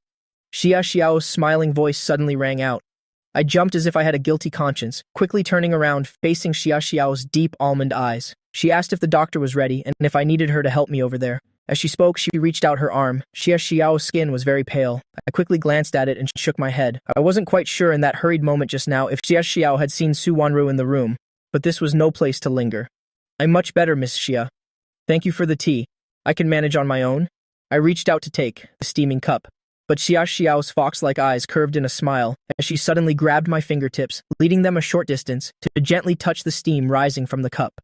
Xia Xiao's smiling voice suddenly rang out. I jumped as if I had a guilty conscience, quickly turning around, facing Xia Xiao's deep almond eyes. She asked if the doctor was ready and if I needed her to help me over there. As she spoke, she reached out her arm. Xia Xiao's skin was very pale. I quickly glanced at it and shook my head. I wasn't quite sure in that hurried moment just now if Xia Xiao had seen Su Wanru in the room, but this was no place to linger. I'm much better, Miss Xia. Thank you for the tea. I can manage on my own. I reached out to take the steaming cup, but Xia Xiao's fox-like eyes curved in a smile as she suddenly grabbed my fingertips, leading them a short distance to gently touch the steam rising from the cup,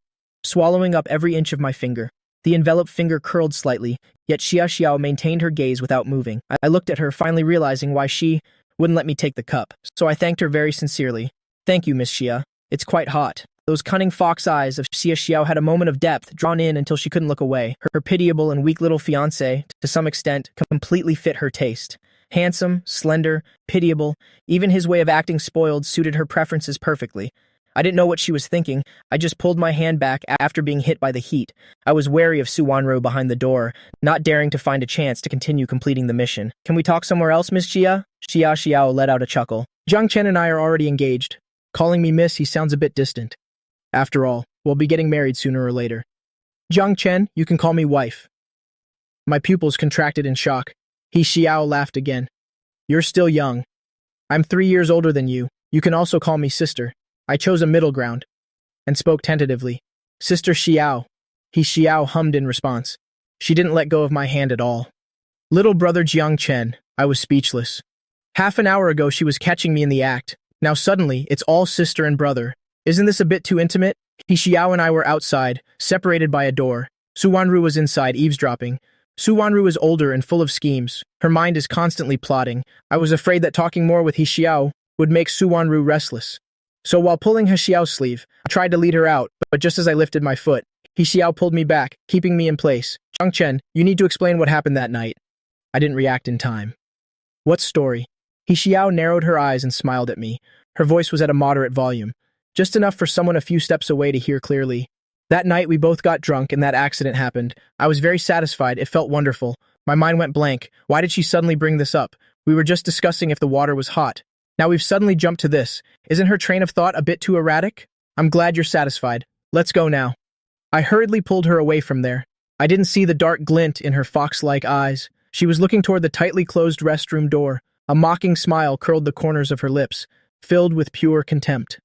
swallowing up every inch of my finger. The enveloped finger curled slightly, yet Xia Xiao maintained her gaze without moving. I looked at her, finally realizing why she wouldn't let me take the cup, so I thanked her very sincerely. Thank you, Miss Xia. It's quite hot. Those cunning fox eyes of Xia Xiao had a moment of depth, drawn in until she couldn't look away. Her pitiable and weak little fiancé, to some extent, completely fit her taste. Handsome, slender, pitiable, even his way of acting spoiled suited her preferences perfectly. I didn't know what she was thinking. I just pulled my hand back after being hit by the heat. I was wary of Su Wanru behind the door, not daring to find a chance to continue completing the mission. Can we talk somewhere else, Miss Xia? Xia Xiao let out a chuckle. Jiang Chen and I are already engaged. Calling me miss, he sounds a bit distant. After all, we'll be getting married sooner or later. Jiang Chen, you can call me wife. My pupils contracted in shock. He Xiao laughed again. You're still young. I'm 3 years older than you. You can also call me sister. I chose a middle ground and spoke tentatively. Sister Xiao. He Xiao hummed in response. She didn't let go of my hand at all. Little brother Jiang Chen. I was speechless. Half an hour ago she was catching me in the act. Now suddenly, it's all sister and brother. Isn't this a bit too intimate? He Xiao and I were outside, separated by a door. Su Wanru was inside, eavesdropping. Su Wanru is older and full of schemes. Her mind is constantly plotting. I was afraid that talking more with He Xiao would make Su Wanru restless. So while pulling He Xiao's sleeve, I tried to lead her out, but just as I lifted my foot, He Xiao pulled me back, keeping me in place. Jiang Chen, you need to explain what happened that night. I didn't react in time. What story? He Xiao narrowed her eyes and smiled at me. Her voice was at a moderate volume, just enough for someone a few steps away to hear clearly. That night we both got drunk and that accident happened. I was very satisfied. It felt wonderful. My mind went blank. Why did she suddenly bring this up? We were just discussing if the water was hot. Now we've suddenly jumped to this. Isn't her train of thought a bit too erratic? I'm glad you're satisfied. Let's go now. I hurriedly pulled her away from there. I didn't see the dark glint in her fox-like eyes. She was looking toward the tightly closed restroom door. A mocking smile curled the corners of her lips, filled with pure contempt.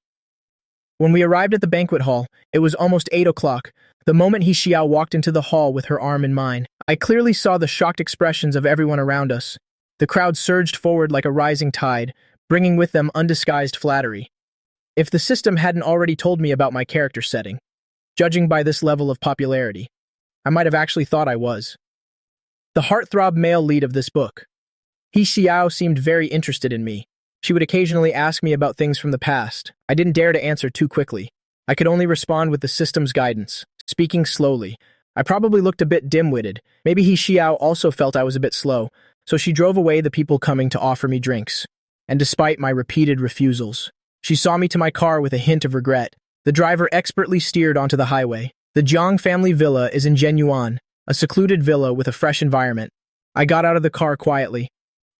When we arrived at the banquet hall, it was almost 8 o'clock. The moment He Xiao walked into the hall with her arm in mine, I clearly saw the shocked expressions of everyone around us. The crowd surged forward like a rising tide, bringing with them undisguised flattery. If the system hadn't already told me about my character setting, judging by this level of popularity, I might have actually thought I was the heartthrob male lead of this book. He Xiao seemed very interested in me. She would occasionally ask me about things from the past. I didn't dare to answer too quickly. I could only respond with the system's guidance, speaking slowly. I probably looked a bit dim-witted. Maybe He Xiao also felt I was a bit slow, so she drove away the people coming to offer me drinks. And despite my repeated refusals, she saw me to my car with a hint of regret. The driver expertly steered onto the highway. The Jiang family villa is in Zhenyuan, a secluded villa with a fresh environment. I got out of the car quietly,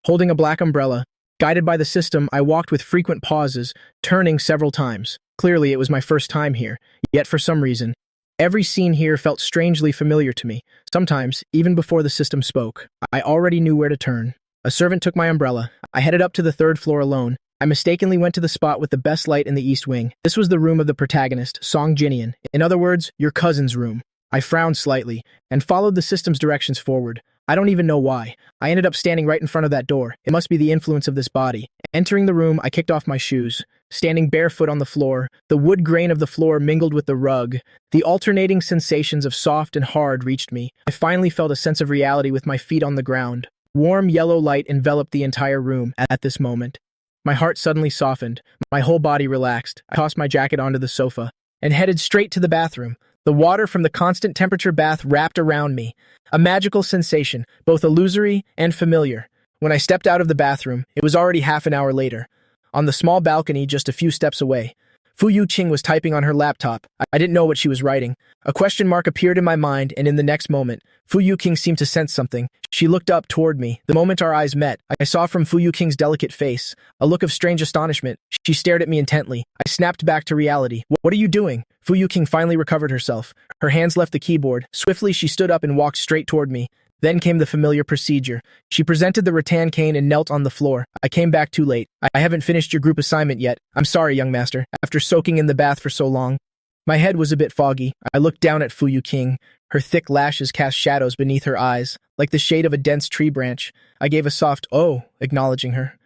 holding a black umbrella. Guided by the system, I walked with frequent pauses, turning several times. Clearly, it was my first time here, yet for some reason, every scene here felt strangely familiar to me. Sometimes, even before the system spoke, I already knew where to turn. A servant took my umbrella. I headed up to the 3rd floor alone. I mistakenly went to the spot with the best light in the east wing. This was the room of the protagonist, Song Jinian. In other words, your cousin's room. I frowned slightly and followed the system's directions forward. I don't even know why. I ended up standing right in front of that door. It must be the influence of this body. Entering the room, I kicked off my shoes. Standing barefoot on the floor, the wood grain of the floor mingled with the rug. The alternating sensations of soft and hard reached me. I finally felt a sense of reality with my feet on the ground. Warm yellow light enveloped the entire room at this moment. My heart suddenly softened. My whole body relaxed. I tossed my jacket onto the sofa and headed straight to the bathroom. The water from the constant temperature bath wrapped around me. A magical sensation, both illusory and familiar. When I stepped out of the bathroom, it was already half an hour later. On the small balcony just a few steps away, Fu Yuqing was typing on her laptop. I didn't know what she was writing. A question mark appeared in my mind, and in the next moment, Fu Yuqing seemed to sense something. She looked up toward me. The moment our eyes met, I saw from Fu Yuqing's delicate face a look of strange astonishment. She stared at me intently. I snapped back to reality. What are you doing? Fu Yuqing finally recovered herself. Her hands left the keyboard. Swiftly, she stood up and walked straight toward me. Then came the familiar procedure. She presented the rattan cane and knelt on the floor. I came back too late. I haven't finished your group assignment yet. I'm sorry, young master. After soaking in the bath for so long. My head was a bit foggy. I looked down at Fu Yuqing. Her thick lashes cast shadows beneath her eyes, like the shade of a dense tree branch. I gave a soft "oh," acknowledging her.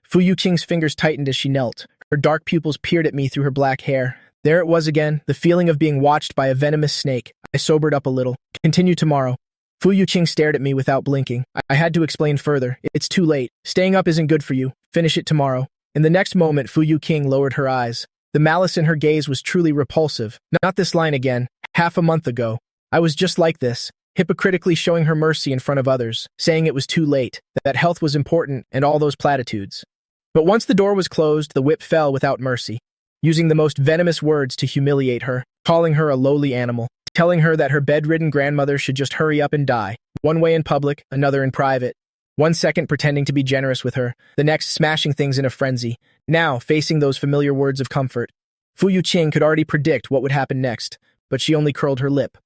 Fu Yuqing's fingers tightened as she knelt. Her dark pupils peered at me through her black hair. There it was again, the feeling of being watched by a venomous snake. I sobered up a little. Continue tomorrow. Fu Yuqing stared at me without blinking. I had to explain further. It's too late. Staying up isn't good for you. Finish it tomorrow. In the next moment, Fu Yuqing lowered her eyes. The malice in her gaze was truly repulsive. Not this line again. Half a month ago, I was just like this, hypocritically showing her mercy in front of others, saying it was too late, that health was important, and all those platitudes. But once the door was closed, the whip fell without mercy, using the most venomous words to humiliate her, calling her a lowly animal, telling her that her bedridden grandmother should just hurry up and die, one way in public, another in private. 1 second pretending to be generous with her, the next smashing things in a frenzy, now facing those familiar words of comfort. Fu Yuqing could already predict what would happen next, but she only curled her lip.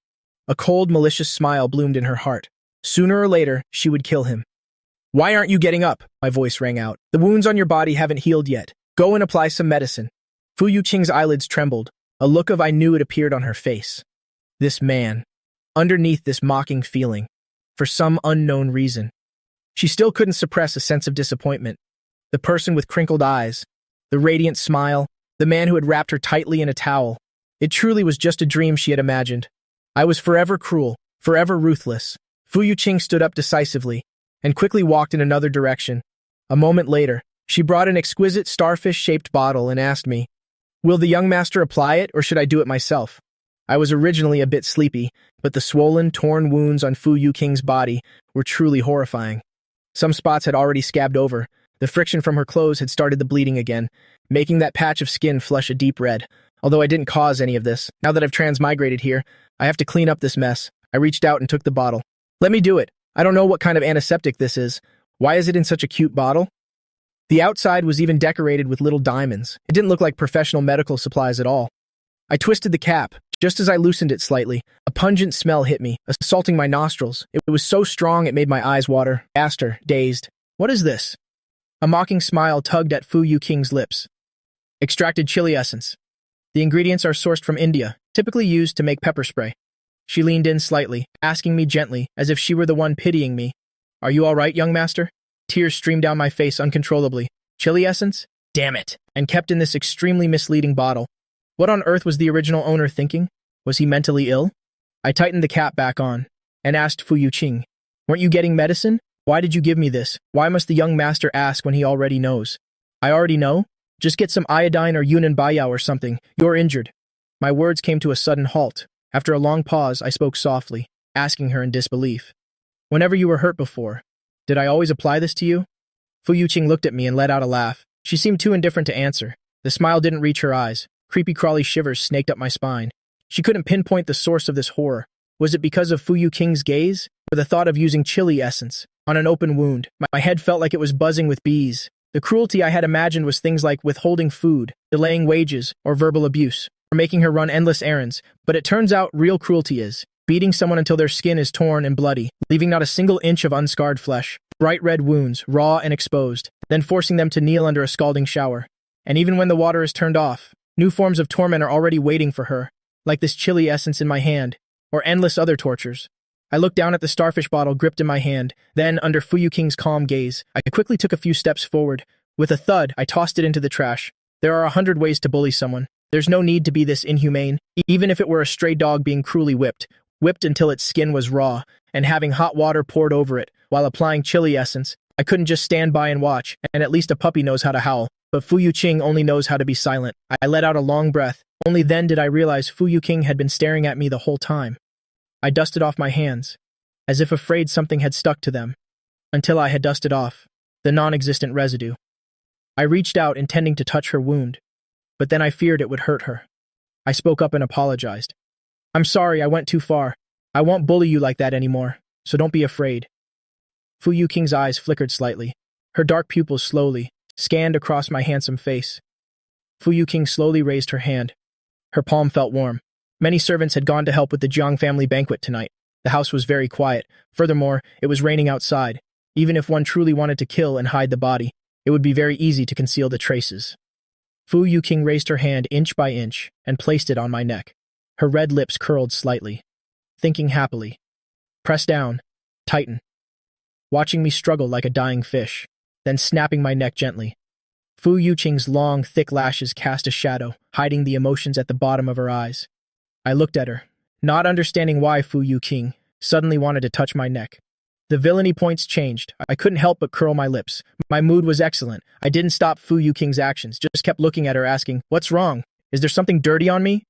A cold, malicious smile bloomed in her heart. Sooner or later, she would kill him. Why aren't you getting up? My voice rang out. The wounds on your body haven't healed yet. Go and apply some medicine. Fu Yuqing's eyelids trembled. A look of I knew it appeared on her face. This man, underneath this mocking feeling, for some unknown reason. She still couldn't suppress a sense of disappointment. The person with crinkled eyes, the radiant smile, the man who had wrapped her tightly in a towel. It truly was just a dream she had imagined. I was forever cruel, forever ruthless. Fu Yuqing stood up decisively and quickly walked in another direction. A moment later, she brought an exquisite starfish-shaped bottle and asked me, "Will the young master apply it, or should I do it myself?" I was originally a bit sleepy, but the swollen, torn wounds on Fu Yuqing's body were truly horrifying. Some spots had already scabbed over. The friction from her clothes had started the bleeding again, making that patch of skin flush a deep red. Although I didn't cause any of this, now that I've transmigrated here, I have to clean up this mess. I reached out and took the bottle. Let me do it. I don't know what kind of antiseptic this is. Why is it in such a cute bottle? The outside was even decorated with little diamonds. It didn't look like professional medical supplies at all. I twisted the cap. Just as I loosened it slightly, a pungent smell hit me, assaulting my nostrils. It was so strong it made my eyes water. I asked her, dazed, "What is this?" A mocking smile tugged at Fu Yuking's lips. "Extracted chili essence. The ingredients are sourced from India, typically used to make pepper spray." She leaned in slightly, asking me gently, as if she were the one pitying me, "Are you all right, young master?" Tears streamed down my face uncontrollably. Chili essence? Damn it! And kept in this extremely misleading bottle. What on earth was the original owner thinking? Was he mentally ill? I tightened the cap back on, and asked Fu Yuqing, "Weren't you getting medicine? Why did you give me this? Why must the young master ask when he already knows?" "I already know? Just get some iodine or Yunnan Bayao or something. You're injured." My words came to a sudden halt. After a long pause, I spoke softly, asking her in disbelief, "Whenever you were hurt before, did I always apply this to you?" Fu Yuqing looked at me and let out a laugh. She seemed too indifferent to answer. The smile didn't reach her eyes. Creepy-crawly shivers snaked up my spine. She couldn't pinpoint the source of this horror. Was it because of Fu Yuking's gaze, or the thought of using chili essence on an open wound? My head felt like it was buzzing with bees. The cruelty I had imagined was things like withholding food, delaying wages, or verbal abuse, or making her run endless errands. But it turns out real cruelty is beating someone until their skin is torn and bloody, leaving not a single inch of unscarred flesh, bright red wounds, raw and exposed, then forcing them to kneel under a scalding shower. And even when the water is turned off, new forms of torment are already waiting for her, like this chili essence in my hand, or endless other tortures. I looked down at the starfish bottle gripped in my hand. Then, under Fu Yuking's calm gaze, I quickly took a few steps forward. With a thud, I tossed it into the trash. There are 100 ways to bully someone. There's no need to be this inhumane, even if it were a stray dog being cruelly whipped until its skin was raw, and having hot water poured over it, while applying chili essence. I couldn't just stand by and watch, and at least a puppy knows how to howl. But Fu Yuqing only knows how to be silent. I let out a long breath. Only then did I realize Fu Yuqing had been staring at me the whole time. I dusted off my hands, as if afraid something had stuck to them, until I had dusted off the non-existent residue. I reached out, intending to touch her wound, but then I feared it would hurt her. I spoke up and apologized. "I'm sorry, I went too far. I won't bully you like that anymore, so don't be afraid." Fu Yuking's eyes flickered slightly. Her dark pupils slowly scanned across my handsome face. Fu Yuqing slowly raised her hand. Her palm felt warm. Many servants had gone to help with the Jiang family banquet tonight. The house was very quiet. Furthermore, it was raining outside. Even if one truly wanted to kill and hide the body, it would be very easy to conceal the traces. Fu Yuqing raised her hand inch by inch and placed it on my neck. Her red lips curled slightly, thinking happily. Press down, tighten. Watching me struggle like a dying fish, then snapping my neck gently. Fu Yuqing's long, thick lashes cast a shadow, hiding the emotions at the bottom of her eyes. I looked at her, not understanding why Fu Yuqing suddenly wanted to touch my neck. The villainy points changed. I couldn't help but curl my lips. My mood was excellent. I didn't stop Fu Yuqing's actions, just kept looking at her asking, "What's wrong? Is there something dirty on me?"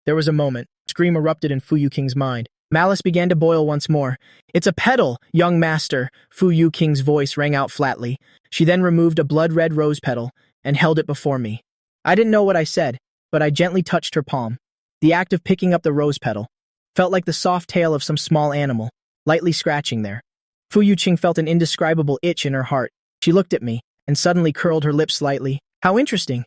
There was a moment. A scream erupted in Fu Yuqing's mind. Malice began to boil once more. "It's a petal, young master," Fu Yuqing's voice rang out flatly. She then removed a blood-red rose petal and held it before me. I didn't know what I said, but I gently touched her palm. The act of picking up the rose petal felt like the soft tail of some small animal, lightly scratching there. Fu Yuqing felt an indescribable itch in her heart. She looked at me and suddenly curled her lips slightly. How interesting.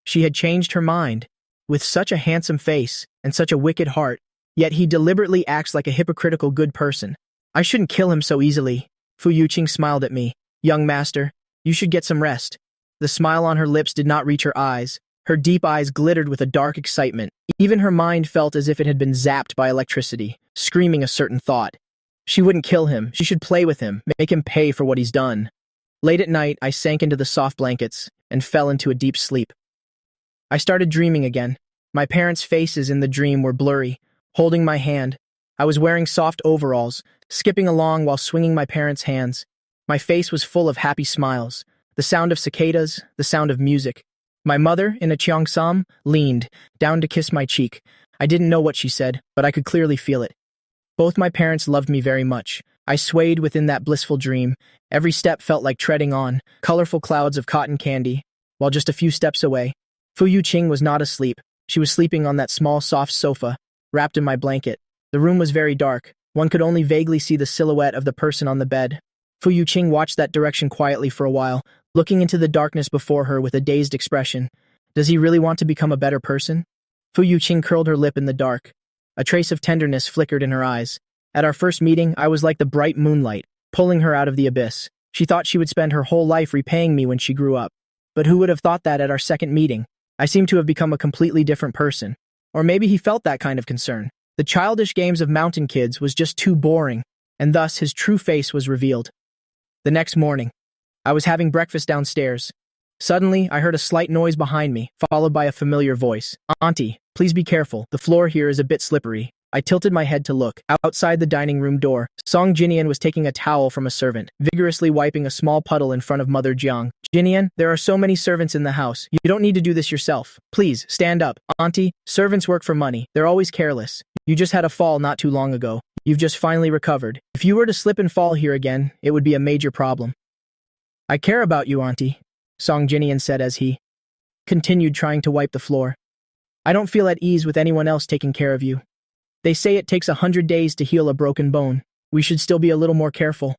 She had changed her mind. With such a handsome face and such a wicked heart, yet he deliberately acts like a hypocritical good person. I shouldn't kill him so easily. Fu Yuqing smiled at me. "Young master, you should get some rest." The smile on her lips did not reach her eyes. Her deep eyes glittered with a dark excitement. Even her mind felt as if it had been zapped by electricity, screaming a certain thought. She wouldn't kill him. She should play with him, make him pay for what he's done. Late at night, I sank into the soft blankets and fell into a deep sleep. I started dreaming again. My parents' faces in the dream were blurry, holding my hand. I was wearing soft overalls, skipping along while swinging my parents' hands. My face was full of happy smiles, the sound of cicadas, the sound of music. My mother, in a cheongsam, leaned down to kiss my cheek. I didn't know what she said, but I could clearly feel it. Both my parents loved me very much. I swayed within that blissful dream. Every step felt like treading on colorful clouds of cotton candy, while just a few steps away, Fu Yuqing was not asleep. She was sleeping on that small, soft sofa, wrapped in my blanket. The room was very dark. One could only vaguely see the silhouette of the person on the bed. Fu Yuqing watched that direction quietly for a while, looking into the darkness before her with a dazed expression. Does he really want to become a better person? Fu Yuqing curled her lip in the dark. A trace of tenderness flickered in her eyes. At our first meeting, I was like the bright moonlight, pulling her out of the abyss. She thought she would spend her whole life repaying me when she grew up. But who would have thought that at our second meeting? I seemed to have become a completely different person. Or maybe he felt that kind of concern. The childish games of mountain kids was just too boring, and thus his true face was revealed. The next morning, I was having breakfast downstairs. Suddenly, I heard a slight noise behind me, followed by a familiar voice. "Auntie, please be careful. The floor here is a bit slippery." I tilted my head to look. Outside the dining room door, Song Jinian was taking a towel from a servant, vigorously wiping a small puddle in front of Mother Jiang. "Jinian, there are so many servants in the house. You don't need to do this yourself. Please, stand up. Auntie, servants work for money. They're always careless. You just had a fall not too long ago. You've just finally recovered. If you were to slip and fall here again, it would be a major problem." "I care about you, Auntie," Song Jinian said as he continued trying to wipe the floor. "I don't feel at ease with anyone else taking care of you. They say it takes 100 days to heal a broken bone. We should still be a little more careful."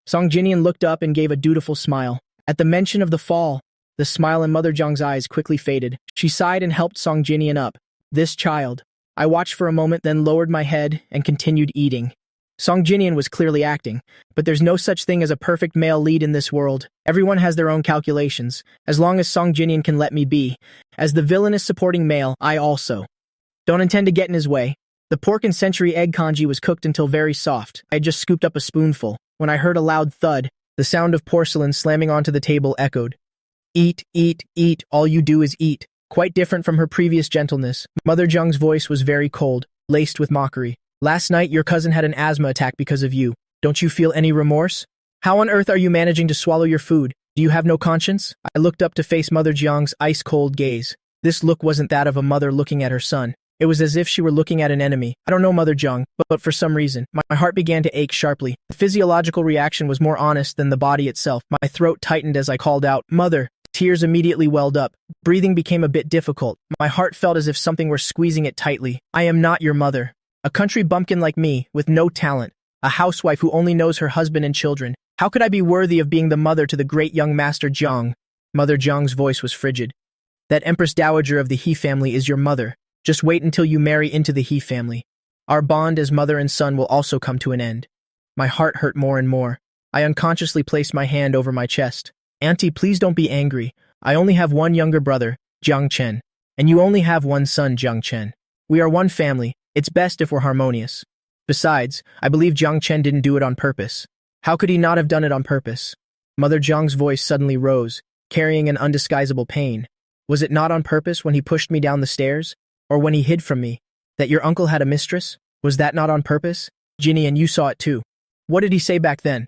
Song Jinian looked up and gave a dutiful smile. At the mention of the fall, the smile in Mother Jiang's eyes quickly faded. She sighed and helped Song Jinian up. This child. I watched for a moment, then lowered my head and continued eating. Song Jinian was clearly acting, but there's no such thing as a perfect male lead in this world. Everyone has their own calculations. As long as Song Jinian can let me be. As the villainous supporting male, I also don't intend to get in his way. The pork and century egg congee was cooked until very soft. I had just scooped up a spoonful when I heard a loud thud. The sound of porcelain slamming onto the table echoed. "Eat, eat, eat, all you do is eat." Quite different from her previous gentleness, Mother Jiang's voice was very cold, laced with mockery. "Last night, your cousin had an asthma attack because of you. Don't you feel any remorse? How on earth are you managing to swallow your food? Do you have no conscience?" I looked up to face Mother Jiang's ice-cold gaze. This look wasn't that of a mother looking at her son. It was as if she were looking at an enemy. I don't know Mother Jiang, but for some reason, my heart began to ache sharply. The physiological reaction was more honest than the body itself. My throat tightened as I called out, "Mother!" Tears immediately welled up. Breathing became a bit difficult. My heart felt as if something were squeezing it tightly. "I am not your mother. A country bumpkin like me, with no talent. A housewife who only knows her husband and children. How could I be worthy of being the mother to the great young Master Jiang?" Mother Jiang's voice was frigid. "That Empress Dowager of the He family is your mother. Just wait until you marry into the He family. Our bond as mother and son will also come to an end." My heart hurt more and more. I unconsciously placed my hand over my chest. "Auntie, please don't be angry. I only have one younger brother, Jiang Chen. And you only have one son, Jiang Chen. We are one family. It's best if we're harmonious. Besides, I believe Jiang Chen didn't do it on purpose. How could he not have done it on purpose?" Mother Jiang's voice suddenly rose, carrying an undisguisable pain. "Was it not on purpose when he pushed me down the stairs? Or when he hid from me? That your uncle had a mistress? Was that not on purpose? Ginny, and you saw it too. What did he say back then?"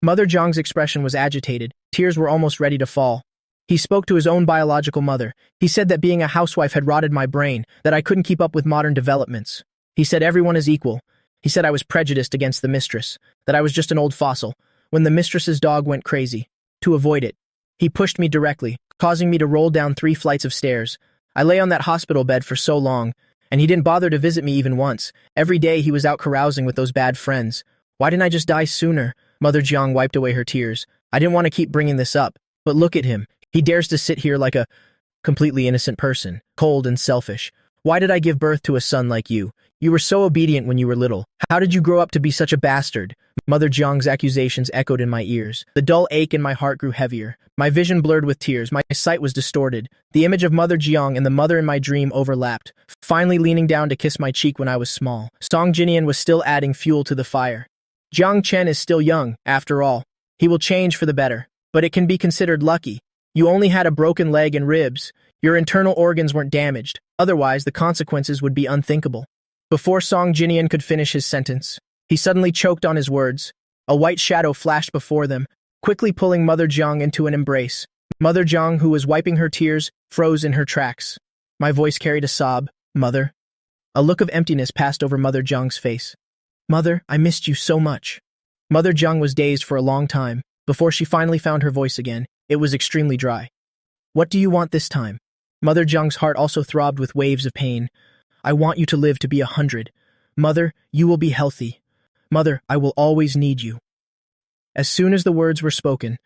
Mother Jiang's expression was agitated. Tears were almost ready to fall. "He spoke to his own biological mother. He said that being a housewife had rotted my brain, that I couldn't keep up with modern developments. He said everyone is equal. He said I was prejudiced against the mistress, that I was just an old fossil, when the mistress's dog went crazy. To avoid it, he pushed me directly, causing me to roll down 3 flights of stairs. I lay on that hospital bed for so long, and he didn't bother to visit me even once. Every day he was out carousing with those bad friends. Why didn't I just die sooner?" Mother Jiang wiped away her tears. "I didn't want to keep bringing this up, but look at him. He dares to sit here like a completely innocent person, cold and selfish. Why did I give birth to a son like you? You were so obedient when you were little. How did you grow up to be such a bastard?" Mother Jiang's accusations echoed in my ears. The dull ache in my heart grew heavier. My vision blurred with tears. My sight was distorted. The image of Mother Jiang and the mother in my dream overlapped, finally leaning down to kiss my cheek when I was small. Song Jinian was still adding fuel to the fire. "Jiang Chen is still young, after all. He will change for the better. But it can be considered lucky. You only had a broken leg and ribs. Your internal organs weren't damaged. Otherwise, the consequences would be unthinkable." Before Song Jinian could finish his sentence, he suddenly choked on his words. A white shadow flashed before them, quickly pulling Mother Jiang into an embrace. Mother Jiang, who was wiping her tears, froze in her tracks. My voice carried a sob. "Mother?" A look of emptiness passed over Mother Jiang's face. "Mother, I missed you so much." Mother Jiang was dazed for a long time. Before she finally found her voice again, it was extremely dry. "What do you want this time?" Mother Jiang's heart also throbbed with waves of pain. "I want you to live to be 100. Mother, you will be healthy. Mother, I will always need you." As soon as the words were spoken,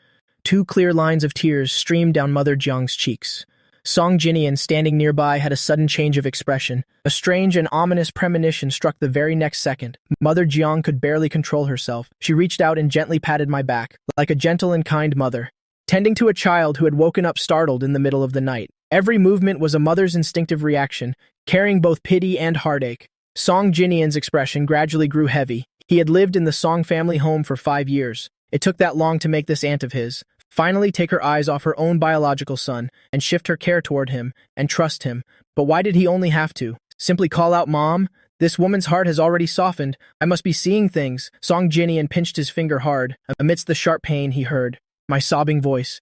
2 clear lines of tears streamed down Mother Jiang's cheeks. Song Jinian, standing nearby, had a sudden change of expression. A strange and ominous premonition struck the very next second. Mother Jiang could barely control herself. She reached out and gently patted my back, like a gentle and kind mother, tending to a child who had woken up startled in the middle of the night. Every movement was a mother's instinctive reaction, carrying both pity and heartache. Song Jinian's expression gradually grew heavy. He had lived in the Song family home for 5 years. It took that long to make this aunt of his finally take her eyes off her own biological son and shift her care toward him and trust him. But why did he only have to simply call out Mom? This woman's heart has already softened. I must be seeing things. Song Jinian pinched his finger hard. Amidst the sharp pain, he heard my sobbing voice.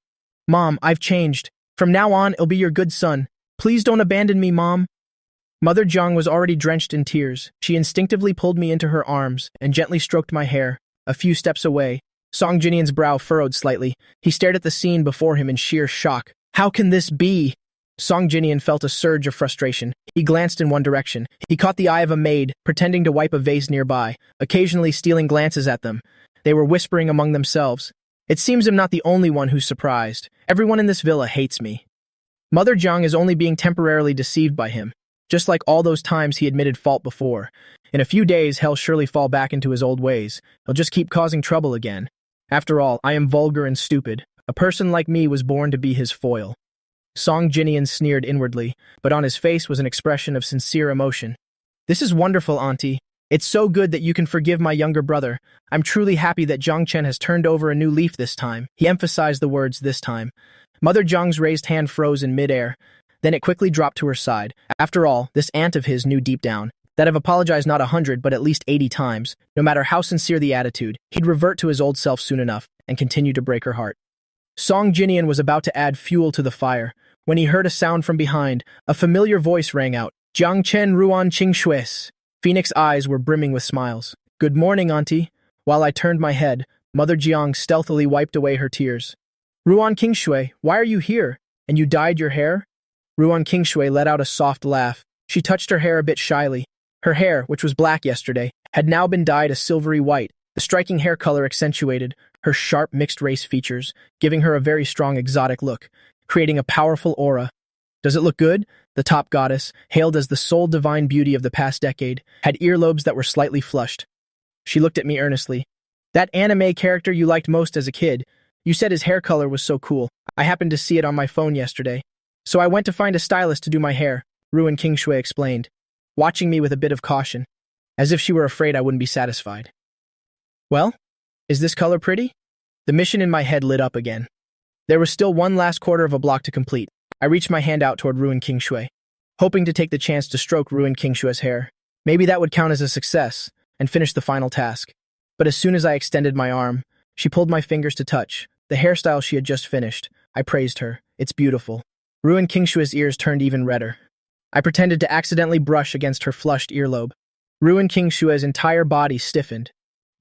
Mom, I've changed. From now on, I'll be your good son. Please don't abandon me, Mom. Mother Jiang was already drenched in tears. She instinctively pulled me into her arms and gently stroked my hair. A few steps away, Song Jinian's brow furrowed slightly. He stared at the scene before him in sheer shock. How can this be? Song Jinian felt a surge of frustration. He glanced in one direction. He caught the eye of a maid, pretending to wipe a vase nearby, occasionally stealing glances at them. They were whispering among themselves. It seems I'm not the only one who's surprised. Everyone in this villa hates me. Mother Jiang is only being temporarily deceived by him, just like all those times he admitted fault before. In a few days, he'll surely fall back into his old ways. He'll just keep causing trouble again. After all, I am vulgar and stupid. A person like me was born to be his foil. Song Jinian sneered inwardly, but on his face was an expression of sincere emotion. This is wonderful, Auntie. It's so good that you can forgive my younger brother. I'm truly happy that Jiang Chen has turned over a new leaf this time. He emphasized the words this time. Mother Jiang's raised hand froze in midair. Then it quickly dropped to her side. After all, this aunt of his knew deep down that I've apologized not 100 but at least 80 times. No matter how sincere the attitude, he'd revert to his old self soon enough and continue to break her heart. Song Jinian was about to add fuel to the fire when he heard a sound from behind. A familiar voice rang out. Jiang Chen Ruan Qingxues. Phoenix's eyes were brimming with smiles. Good morning, Auntie. While I turned my head, Mother Jiang stealthily wiped away her tears. Ruan Qingxue, why are you here? And you dyed your hair? Ruan Qingxue let out a soft laugh. She touched her hair a bit shyly. Her hair, which was black yesterday, had now been dyed a silvery white. The striking hair color accentuated her sharp mixed-race features, giving her a very strong exotic look, creating a powerful aura. Does it look good? The top goddess, hailed as the sole divine beauty of the past decade, had earlobes that were slightly flushed. She looked at me earnestly. That anime character you liked most as a kid, you said his hair color was so cool. I happened to see it on my phone yesterday. So I went to find a stylist to do my hair, Ruan Qingxue explained, watching me with a bit of caution, as if she were afraid I wouldn't be satisfied. Well, is this color pretty? The mission in my head lit up again. There was still one last quarter of a block to complete. I reached my hand out toward Ruan Qingxue, hoping to take the chance to stroke Ruan Qingxue's hair. Maybe that would count as a success and finish the final task. But as soon as I extended my arm, she pulled my fingers to touch the hairstyle she had just finished. I praised her. It's beautiful. Ruan Qingxue's ears turned even redder. I pretended to accidentally brush against her flushed earlobe. Ruan Qingxue's entire body stiffened.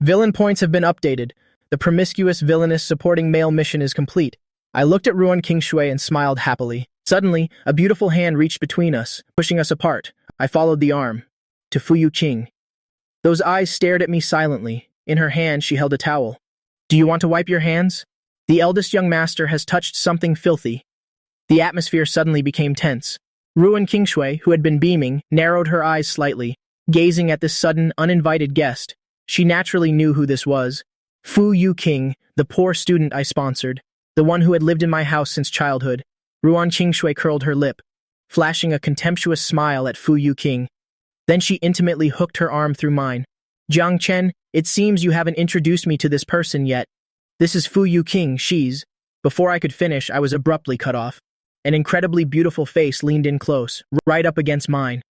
Villain points have been updated. The promiscuous villainous supporting male mission is complete. I looked at Ruan Qingxue and smiled happily. Suddenly, a beautiful hand reached between us, pushing us apart. I followed the arm. To Fuyu Qing. Those eyes stared at me silently. In her hand, she held a towel. Do you want to wipe your hands? The eldest young master has touched something filthy. The atmosphere suddenly became tense. Ruan Qingxue, who had been beaming, narrowed her eyes slightly, gazing at this sudden, uninvited guest. She naturally knew who this was. Fuyu Qing, the poor student I sponsored, the one who had lived in my house since childhood. Ruan Qingxue curled her lip, flashing a contemptuous smile at Fuyu Qing. Then she intimately hooked her arm through mine. Jiang Chen, it seems you haven't introduced me to this person yet. This is Fuyu Qing, she's. Before I could finish, I was abruptly cut off. An incredibly beautiful face leaned in close, right up against mine.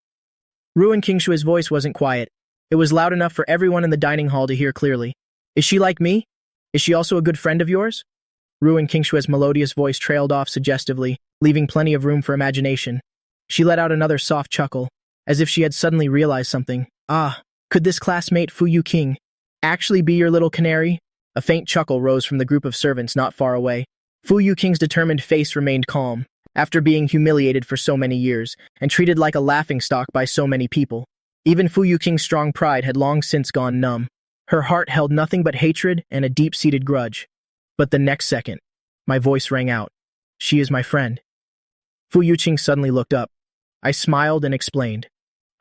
Ruan Qingxue's voice wasn't quiet. It was loud enough for everyone in the dining hall to hear clearly. Is she like me? Is she also a good friend of yours? Ruan Qingxue's melodious voice trailed off suggestively, leaving plenty of room for imagination. She let out another soft chuckle, as if she had suddenly realized something. Ah, could this classmate Fuyu Qing actually be your little canary? A faint chuckle rose from the group of servants not far away. Fuyu Qing's determined face remained calm. After being humiliated for so many years, and treated like a laughingstock by so many people, even Fuyu Qing's strong pride had long since gone numb. Her heart held nothing but hatred and a deep-seated grudge. But the next second, my voice rang out. She is my friend. Fu Yuqing suddenly looked up. I smiled and explained.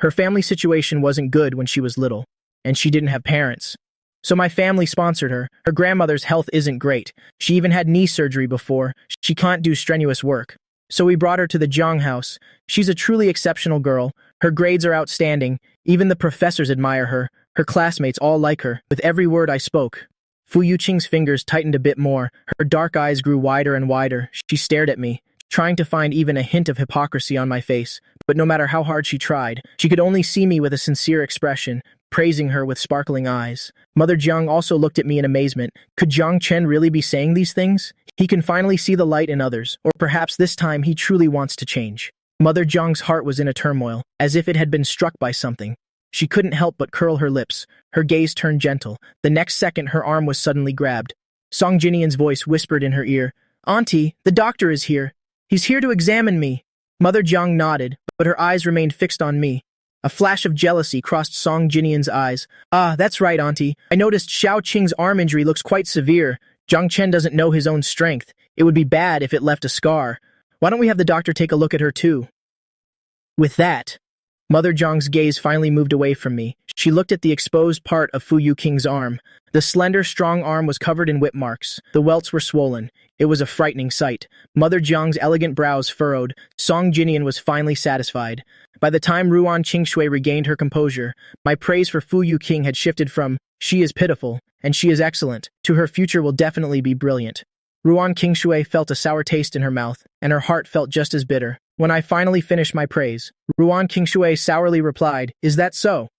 Her family situation wasn't good when she was little, and she didn't have parents. So my family sponsored her. Her grandmother's health isn't great. She even had knee surgery before. She can't do strenuous work. So we brought her to the Jiang house. She's a truly exceptional girl. Her grades are outstanding. Even the professors admire her. Her classmates all like her. With every word I spoke, Fu Yuqing's fingers tightened a bit more. Her dark eyes grew wider and wider. She stared at me, trying to find even a hint of hypocrisy on my face. But no matter how hard she tried, she could only see me with a sincere expression, praising her with sparkling eyes. Mother Jiang also looked at me in amazement. Could Jiang Chen really be saying these things? He can finally see the light in others, or perhaps this time he truly wants to change. Mother Jiang's heart was in a turmoil, as if it had been struck by something. She couldn't help but curl her lips. Her gaze turned gentle. The next second her arm was suddenly grabbed. Song Jinian's voice whispered in her ear, "Auntie, the doctor is here. He's here to examine me." Mother Jiang nodded, but her eyes remained fixed on me. A flash of jealousy crossed Song Jinian's eyes. "Ah, that's right, Auntie. I noticed Xiao Qing's arm injury looks quite severe. Jiang Chen doesn't know his own strength. It would be bad if it left a scar. Why don't we have the doctor take a look at her too?" With that, Mother Jiang's gaze finally moved away from me. She looked at the exposed part of Fu Yuqing's arm. The slender, strong arm was covered in whip marks. The welts were swollen. It was a frightening sight. Mother Jiang's elegant brows furrowed. Song Jinian was finally satisfied. By the time Ruan Qingshui regained her composure, my praise for Fu Yuqing had shifted from, "She is pitiful," and "She is excellent," to "Her future will definitely be brilliant." Ruan Qingshui felt a sour taste in her mouth, and her heart felt just as bitter. When I finally finished my praise, Ruan Qingshui sourly replied, "Is that so?"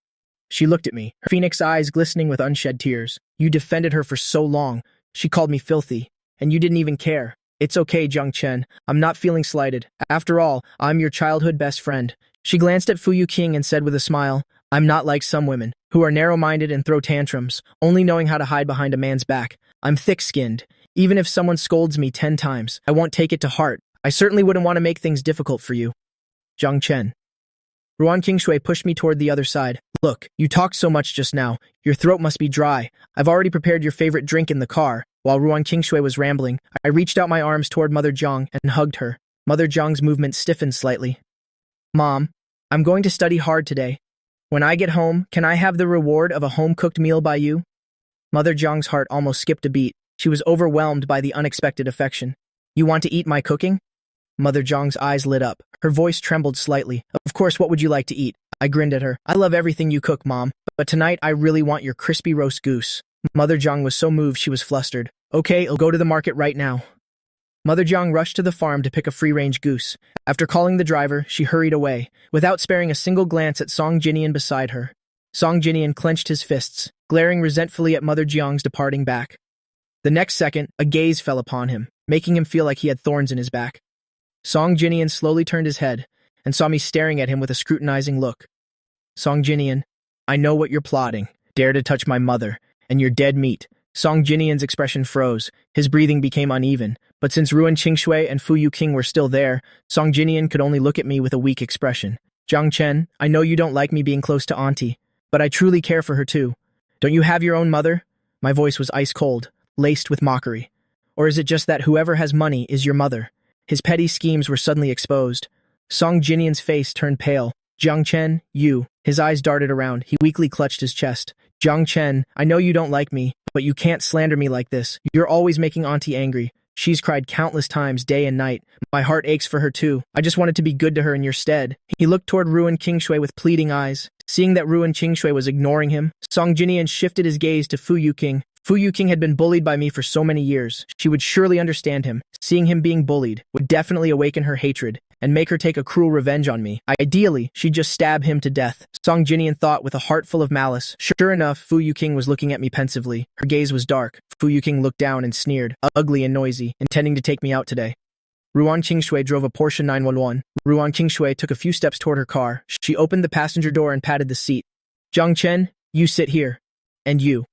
She looked at me, her phoenix eyes glistening with unshed tears. "You defended her for so long. She called me filthy, and you didn't even care." "It's okay, Jiang Chen. I'm not feeling slighted. After all, I'm your childhood best friend." She glanced at Fu Yuqing and said with a smile, "I'm not like some women, who are narrow-minded and throw tantrums, only knowing how to hide behind a man's back. I'm thick-skinned. Even if someone scolds me 10 times, I won't take it to heart. I certainly wouldn't want to make things difficult for you." Jiang Chen. Ruan Qingshui pushed me toward the other side. "Look, you talked so much just now. Your throat must be dry. I've already prepared your favorite drink in the car." While Ruan Qingshui was rambling, I reached out my arms toward Mother Jiang and hugged her. Mother Jiang's movement stiffened slightly. "Mom, I'm going to study hard today. When I get home, can I have the reward of a home-cooked meal by you?" Mother Jiang's heart almost skipped a beat. She was overwhelmed by the unexpected affection. "You want to eat my cooking?" Mother Jiang's eyes lit up. Her voice trembled slightly. "Of course, what would you like to eat?" I grinned at her. "I love everything you cook, Mom, but tonight I really want your crispy roast goose." Mother Jiang was so moved she was flustered. "Okay, I'll go to the market right now." Mother Jiang rushed to the farm to pick a free-range goose. After calling the driver, she hurried away, without sparing a single glance at Song Jinian beside her. Song Jinian clenched his fists, glaring resentfully at Mother Jiang's departing back. The next second, a gaze fell upon him, making him feel like he had thorns in his back. Song Jinian slowly turned his head and saw me staring at him with a scrutinizing look. "Song Jinian, I know what you're plotting. Dare to touch my mother, and you're dead meat." Song Jinian's expression froze. His breathing became uneven, but since Ruan Qingshui and Fu Yuqing were still there, Song Jinian could only look at me with a weak expression. "Jiang Chen, I know you don't like me being close to Auntie, but I truly care for her too. Don't you have your own mother?" My voice was ice cold, laced with mockery. "Or is it just that whoever has money is your mother?" His petty schemes were suddenly exposed. Song Jinian's face turned pale. "Jiang Chen, you." His eyes darted around. He weakly clutched his chest. "Jiang Chen, I know you don't like me, but you can't slander me like this. You're always making Auntie angry. She's cried countless times, day and night. My heart aches for her too. I just wanted to be good to her in your stead." He looked toward Ruan Qingshui with pleading eyes. Seeing that Ruan Qingshui was ignoring him, Song Jinian shifted his gaze to Fu Yuqing. Fu Yuqing had been bullied by me for so many years. She would surely understand him. Seeing him being bullied would definitely awaken her hatred and make her take a cruel revenge on me. Ideally, she'd just stab him to death. Song Jinian thought with a heart full of malice. Sure enough, Fu Yuqing was looking at me pensively. Her gaze was dark. Fu Yuqing looked down and sneered, ugly and noisy, intending to take me out today. Ruan Qingshui drove a Porsche 911. Ruan Qingshui took a few steps toward her car. She opened the passenger door and patted the seat. "Jiang Chen, you sit here. And you."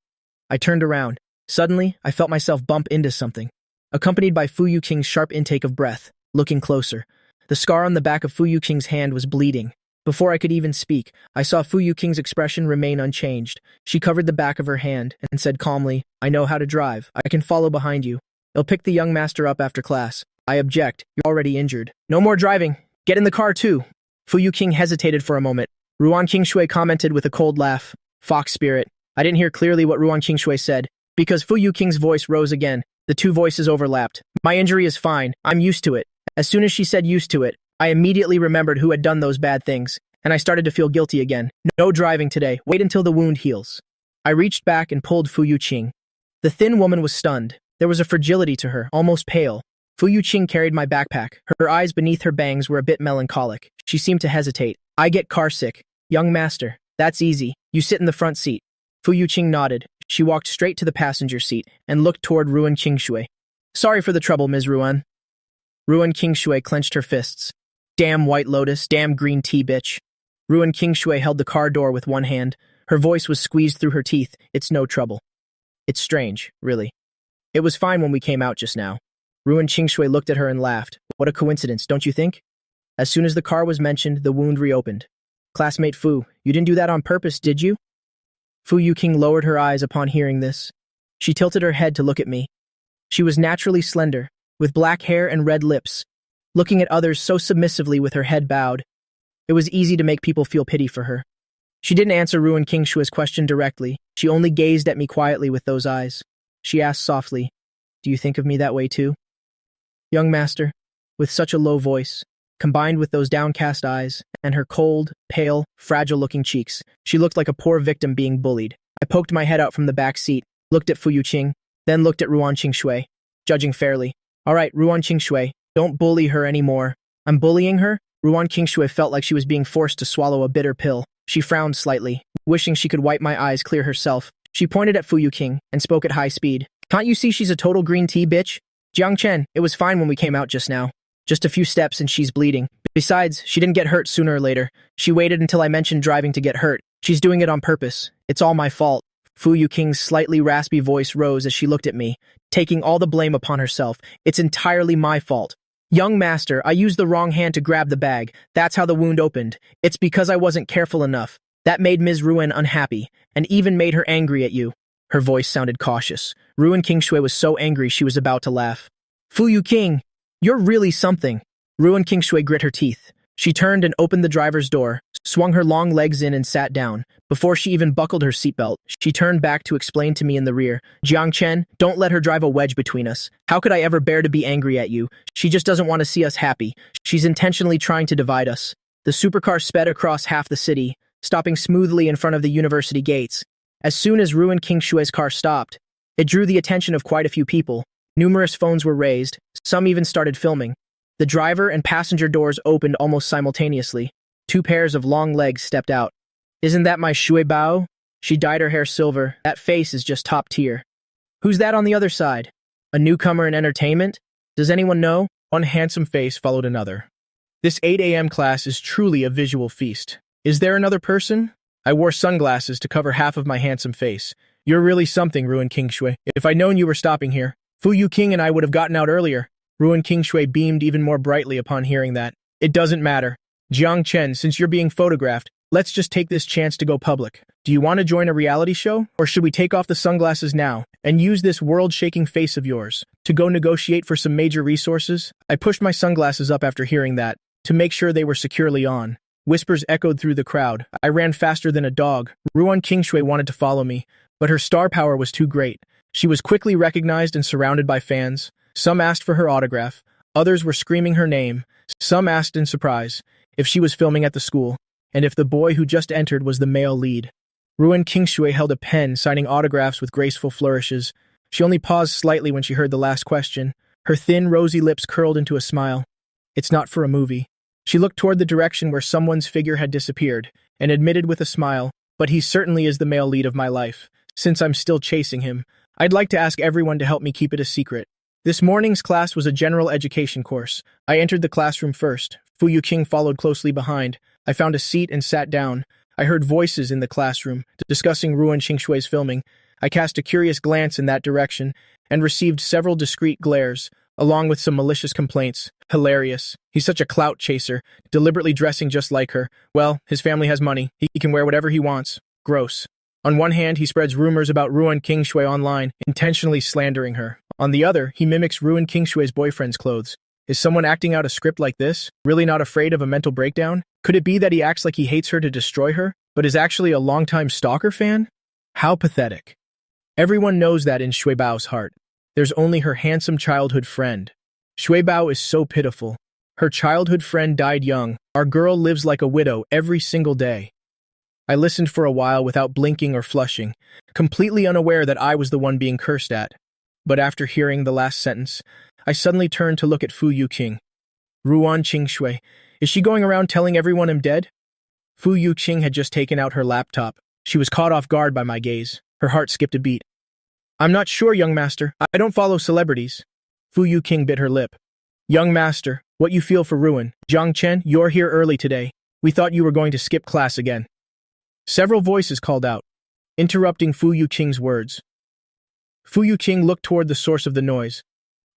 I turned around. Suddenly, I felt myself bump into something, accompanied by Fu Yuqing's sharp intake of breath. Looking closer, the scar on the back of Fu Yuqing's hand was bleeding. Before I could even speak, I saw Fu Yuqing's expression remain unchanged. She covered the back of her hand and said calmly, "I know how to drive. I can follow behind you. I'll pick the young master up after class." I object. You're already injured. No more driving. Get in the car too. Fu Yu-king hesitated for a moment. Ruan Qingshui commented with a cold laugh. Fox spirit. I didn't hear clearly what Ruan Qingshui said, because Fu Yu-king's voice rose again. The two voices overlapped. My injury is fine. I'm used to it. As soon as she said used to it, I immediately remembered who had done those bad things, and I started to feel guilty again. No driving today. Wait until the wound heals. I reached back and pulled Fu Yu-qing. The thin woman was stunned. There was a fragility to her, almost pale. Fu Yu-qing carried my backpack. Her eyes beneath her bangs were a bit melancholic. She seemed to hesitate. I get car sick. Young master. That's easy. You sit in the front seat. Fu Yu-qing nodded. She walked straight to the passenger seat and looked toward Ruan Qingshui. Sorry for the trouble, Ms. Ruan. Ruan Qingshui clenched her fists. Damn White Lotus, damn green tea bitch. Ruan Qingshui held the car door with one hand. Her voice was squeezed through her teeth. It's no trouble. It's strange, really. It was fine when we came out just now. Ruan Qingshui looked at her and laughed. What a coincidence, don't you think? As soon as the car was mentioned, the wound reopened. Classmate Fu, you didn't do that on purpose, did you? Fu Yu-king lowered her eyes upon hearing this. She tilted her head to look at me. She was naturally slender, with black hair and red lips, looking at others so submissively with her head bowed. It was easy to make people feel pity for her. She didn't answer Ruan Qingshui's question directly. She only gazed at me quietly with those eyes. She asked softly, Do you think of me that way too? Young master, with such a low voice, combined with those downcast eyes, and her cold, pale, fragile-looking cheeks, she looked like a poor victim being bullied. I poked my head out from the back seat, looked at Fu Yu-qing, then looked at Ruan Qingshui, judging fairly. All right, Ruan Qingshui, don't bully her anymore. I'm bullying her? Ruan Qingshui felt like she was being forced to swallow a bitter pill. She frowned slightly, wishing she could wipe my eyes clear herself. She pointed at Fu Yu-king and spoke at high speed. Can't you see she's a total green tea bitch? Jiang Chen, it was fine when we came out just now. Just a few steps and she's bleeding. Besides, she didn't get hurt sooner or later. She waited until I mentioned driving to get hurt. She's doing it on purpose. It's all my fault. Fu Yu-king's slightly raspy voice rose as she looked at me, taking all the blame upon herself. It's entirely my fault. Young master, I used the wrong hand to grab the bag. That's how the wound opened. It's because I wasn't careful enough. That made Ms. Ruan unhappy, and even made her angry at you. Her voice sounded cautious. Ruan Qingshui was so angry she was about to laugh. Fu Yu-king, you're really something. Ruan Qingshui grit her teeth. She turned and opened the driver's door, swung her long legs in and sat down. Before she even buckled her seatbelt, she turned back to explain to me in the rear, Jiang Chen, don't let her drive a wedge between us. How could I ever bear to be angry at you? She just doesn't want to see us happy. She's intentionally trying to divide us. The supercar sped across half the city, stopping smoothly in front of the university gates. As soon as Ruan Qingshui's car stopped, it drew the attention of quite a few people. Numerous phones were raised, some even started filming. The driver and passenger doors opened almost simultaneously. Two pairs of long legs stepped out. Isn't that my Shui Bao? She dyed her hair silver. That face is just top tier. Who's that on the other side? A newcomer in entertainment? Does anyone know? One handsome face followed another. This 8 a.m. class is truly a visual feast. Is there another person? I wore sunglasses to cover half of my handsome face. You're really something, Ruan Qingshui. If I'd known you were stopping here, Fu Yu-king and I would have gotten out earlier. Ruan Qingshui beamed even more brightly upon hearing that. It doesn't matter. Jiang Chen, since you're being photographed, let's just take this chance to go public. Do you want to join a reality show? Or should we take off the sunglasses now and use this world-shaking face of yours to go negotiate for some major resources? I pushed my sunglasses up after hearing that to make sure they were securely on. Whispers echoed through the crowd. I ran faster than a dog. Ruan Qingshui wanted to follow me, but her star power was too great. She was quickly recognized and surrounded by fans. Some asked for her autograph. Others were screaming her name. Some asked in surprise if she was filming at the school, and if the boy who just entered was the male lead. Ruan Qingshui held a pen, signing autographs with graceful flourishes. She only paused slightly when she heard the last question. Her thin, rosy lips curled into a smile. It's not for a movie. She looked toward the direction where someone's figure had disappeared, and admitted with a smile, but he certainly is the male lead of my life. Since I'm still chasing him, I'd like to ask everyone to help me keep it a secret. This morning's class was a general education course. I entered the classroom first. Fu Yu-king followed closely behind. I found a seat and sat down. I heard voices in the classroom, discussing Ruan Qingshui's filming. I cast a curious glance in that direction, and received several discreet glares, along with some malicious complaints. Hilarious. He's such a clout chaser, deliberately dressing just like her. Well, his family has money. He can wear whatever he wants. Gross. On one hand, he spreads rumors about Ruan Qingshui online, intentionally slandering her. On the other, he mimics Ruan Qingshui's boyfriend's clothes. Is someone acting out a script like this? Really not afraid of a mental breakdown? Could it be that he acts like he hates her to destroy her, but is actually a longtime stalker fan? How pathetic. Everyone knows that in Shuibao's heart. There's only her handsome childhood friend. Shuibao is so pitiful. Her childhood friend died young. Our girl lives like a widow every single day. I listened for a while without blinking or flushing, completely unaware that I was the one being cursed at. But after hearing the last sentence, I suddenly turned to look at Fu Yuqing. Ruan Qingshui, is she going around telling everyone I'm dead? Fu Yuqing had just taken out her laptop. She was caught off guard by my gaze. Her heart skipped a beat. I'm not sure, young master. I don't follow celebrities. Fu Yuqing bit her lip. Young master, what you feel for Ruan. Jiang Chen, you're here early today. We thought you were going to skip class again. Several voices called out, interrupting Fu Yuqing's words. Fu Yuqing looked toward the source of the noise.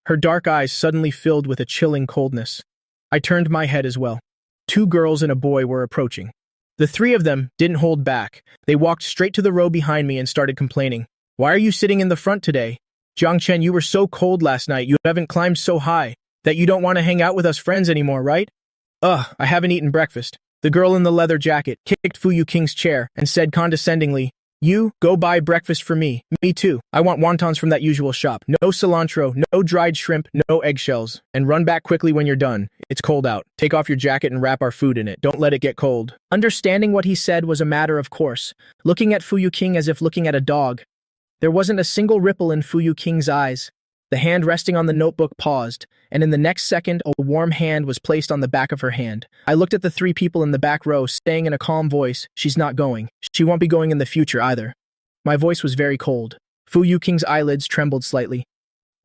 Her dark eyes suddenly filled with a chilling coldness. I turned my head as well. 2 girls and a boy were approaching. The 3 of them didn't hold back. They walked straight to the row behind me and started complaining. Why are you sitting in the front today? Jiang Chen, you were so cold last night. You haven't climbed so high that you don't want to hang out with us friends anymore, right? Ugh, I haven't eaten breakfast. The girl in the leather jacket kicked Fu Yuqing's chair and said condescendingly, You, go buy breakfast for me. Me too. I want wontons from that usual shop. No cilantro, no dried shrimp, no eggshells. And run back quickly when you're done. It's cold out. Take off your jacket and wrap our food in it. Don't let it get cold. Understanding what he said was a matter of course, looking at Fu Yuqing as if looking at a dog. There wasn't a single ripple in Fu Yuqing's eyes. The hand resting on the notebook paused, and in the next second, a warm hand was placed on the back of her hand. I looked at the 3 people in the back row, saying in a calm voice, She's not going. She won't be going in the future either. My voice was very cold. Fu Yuqing's eyelids trembled slightly.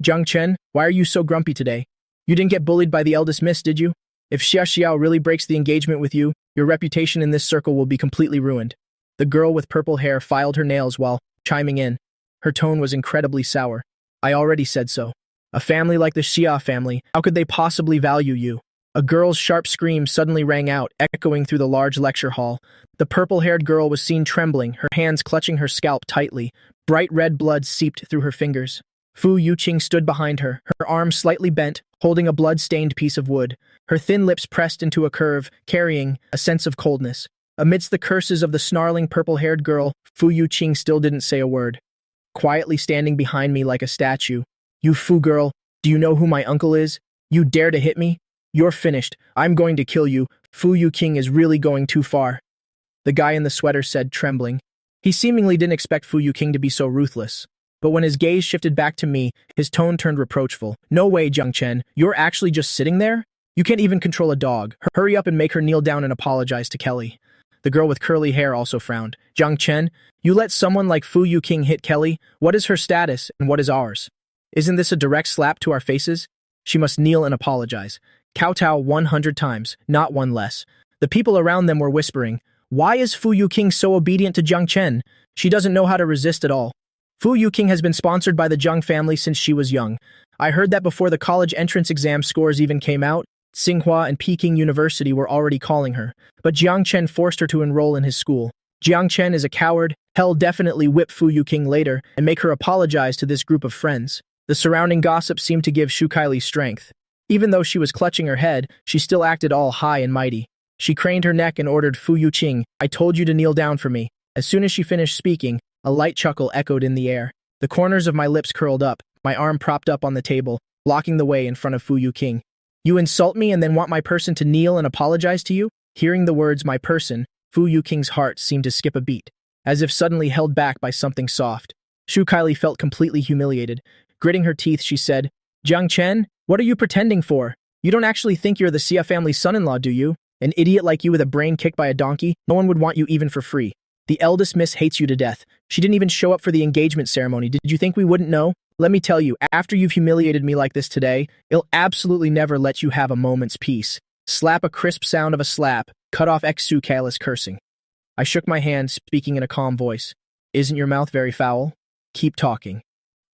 Jiang Chen, why are you so grumpy today? You didn't get bullied by the eldest miss, did you? If Xia Xiao really breaks the engagement with you, your reputation in this circle will be completely ruined. The girl with purple hair filed her nails while chiming in. Her tone was incredibly sour. I already said so. A family like the Xia family, how could they possibly value you? A girl's sharp scream suddenly rang out, echoing through the large lecture hall. The purple-haired girl was seen trembling, her hands clutching her scalp tightly. Bright red blood seeped through her fingers. Fu Yuqing stood behind her, her arm slightly bent, holding a blood-stained piece of wood. Her thin lips pressed into a curve, carrying a sense of coldness. Amidst the curses of the snarling purple-haired girl, Fu Yuqing still didn't say a word. Quietly standing behind me like a statue. You Fu girl, do you know who my uncle is? You dare to hit me? You're finished. I'm going to kill you. Fu Yuqing is really going too far. The guy in the sweater said, trembling. He seemingly didn't expect Fu Yuqing to be so ruthless. But when his gaze shifted back to me, his tone turned reproachful. No way, Jiang Chen. You're actually just sitting there? You can't even control a dog. Hurry up and make her kneel down and apologize to Kelly. The girl with curly hair also frowned. Jiang Chen, you let someone like Fu Yuqing hit Kelly? What is her status and what is ours? Isn't this a direct slap to our faces? She must kneel and apologize. Kowtow 100 times, not one less. The people around them were whispering, Why is Fu Yuqing so obedient to Jiang Chen? She doesn't know how to resist at all. Fu Yuqing has been sponsored by the Jiang family since she was young. I heard that before the college entrance exam scores even came out, Tsinghua and Peking University were already calling her. But Jiang Chen forced her to enroll in his school. Jiang Chen is a coward. He'll definitely whip Fu Yuqing later and make her apologize to this group of friends. The surrounding gossip seemed to give Shu Kaili strength. Even though she was clutching her head, she still acted all high and mighty. She craned her neck and ordered Fu Yuqing, I told you to kneel down for me. As soon as she finished speaking, a light chuckle echoed in the air. The corners of my lips curled up, my arm propped up on the table, blocking the way in front of Fu Yuqing. You insult me and then want my person to kneel and apologize to you? Hearing the words my person, Fu Yuqing's heart seemed to skip a beat, as if suddenly held back by something soft. Shu Kaili felt completely humiliated. Gritting her teeth, she said, Jiang Chen, what are you pretending for? You don't actually think you're the Xia family's son-in-law, do you? An idiot like you with a brain kicked by a donkey? No one would want you even for free. The eldest miss hates you to death. She didn't even show up for the engagement ceremony. Did you think we wouldn't know? Let me tell you, after you've humiliated me like this today, it'll absolutely never let you have a moment's peace. Slap a crisp sound of a slap, cut off Xu careless cursing. I shook my hand, speaking in a calm voice. Isn't your mouth very foul? Keep talking.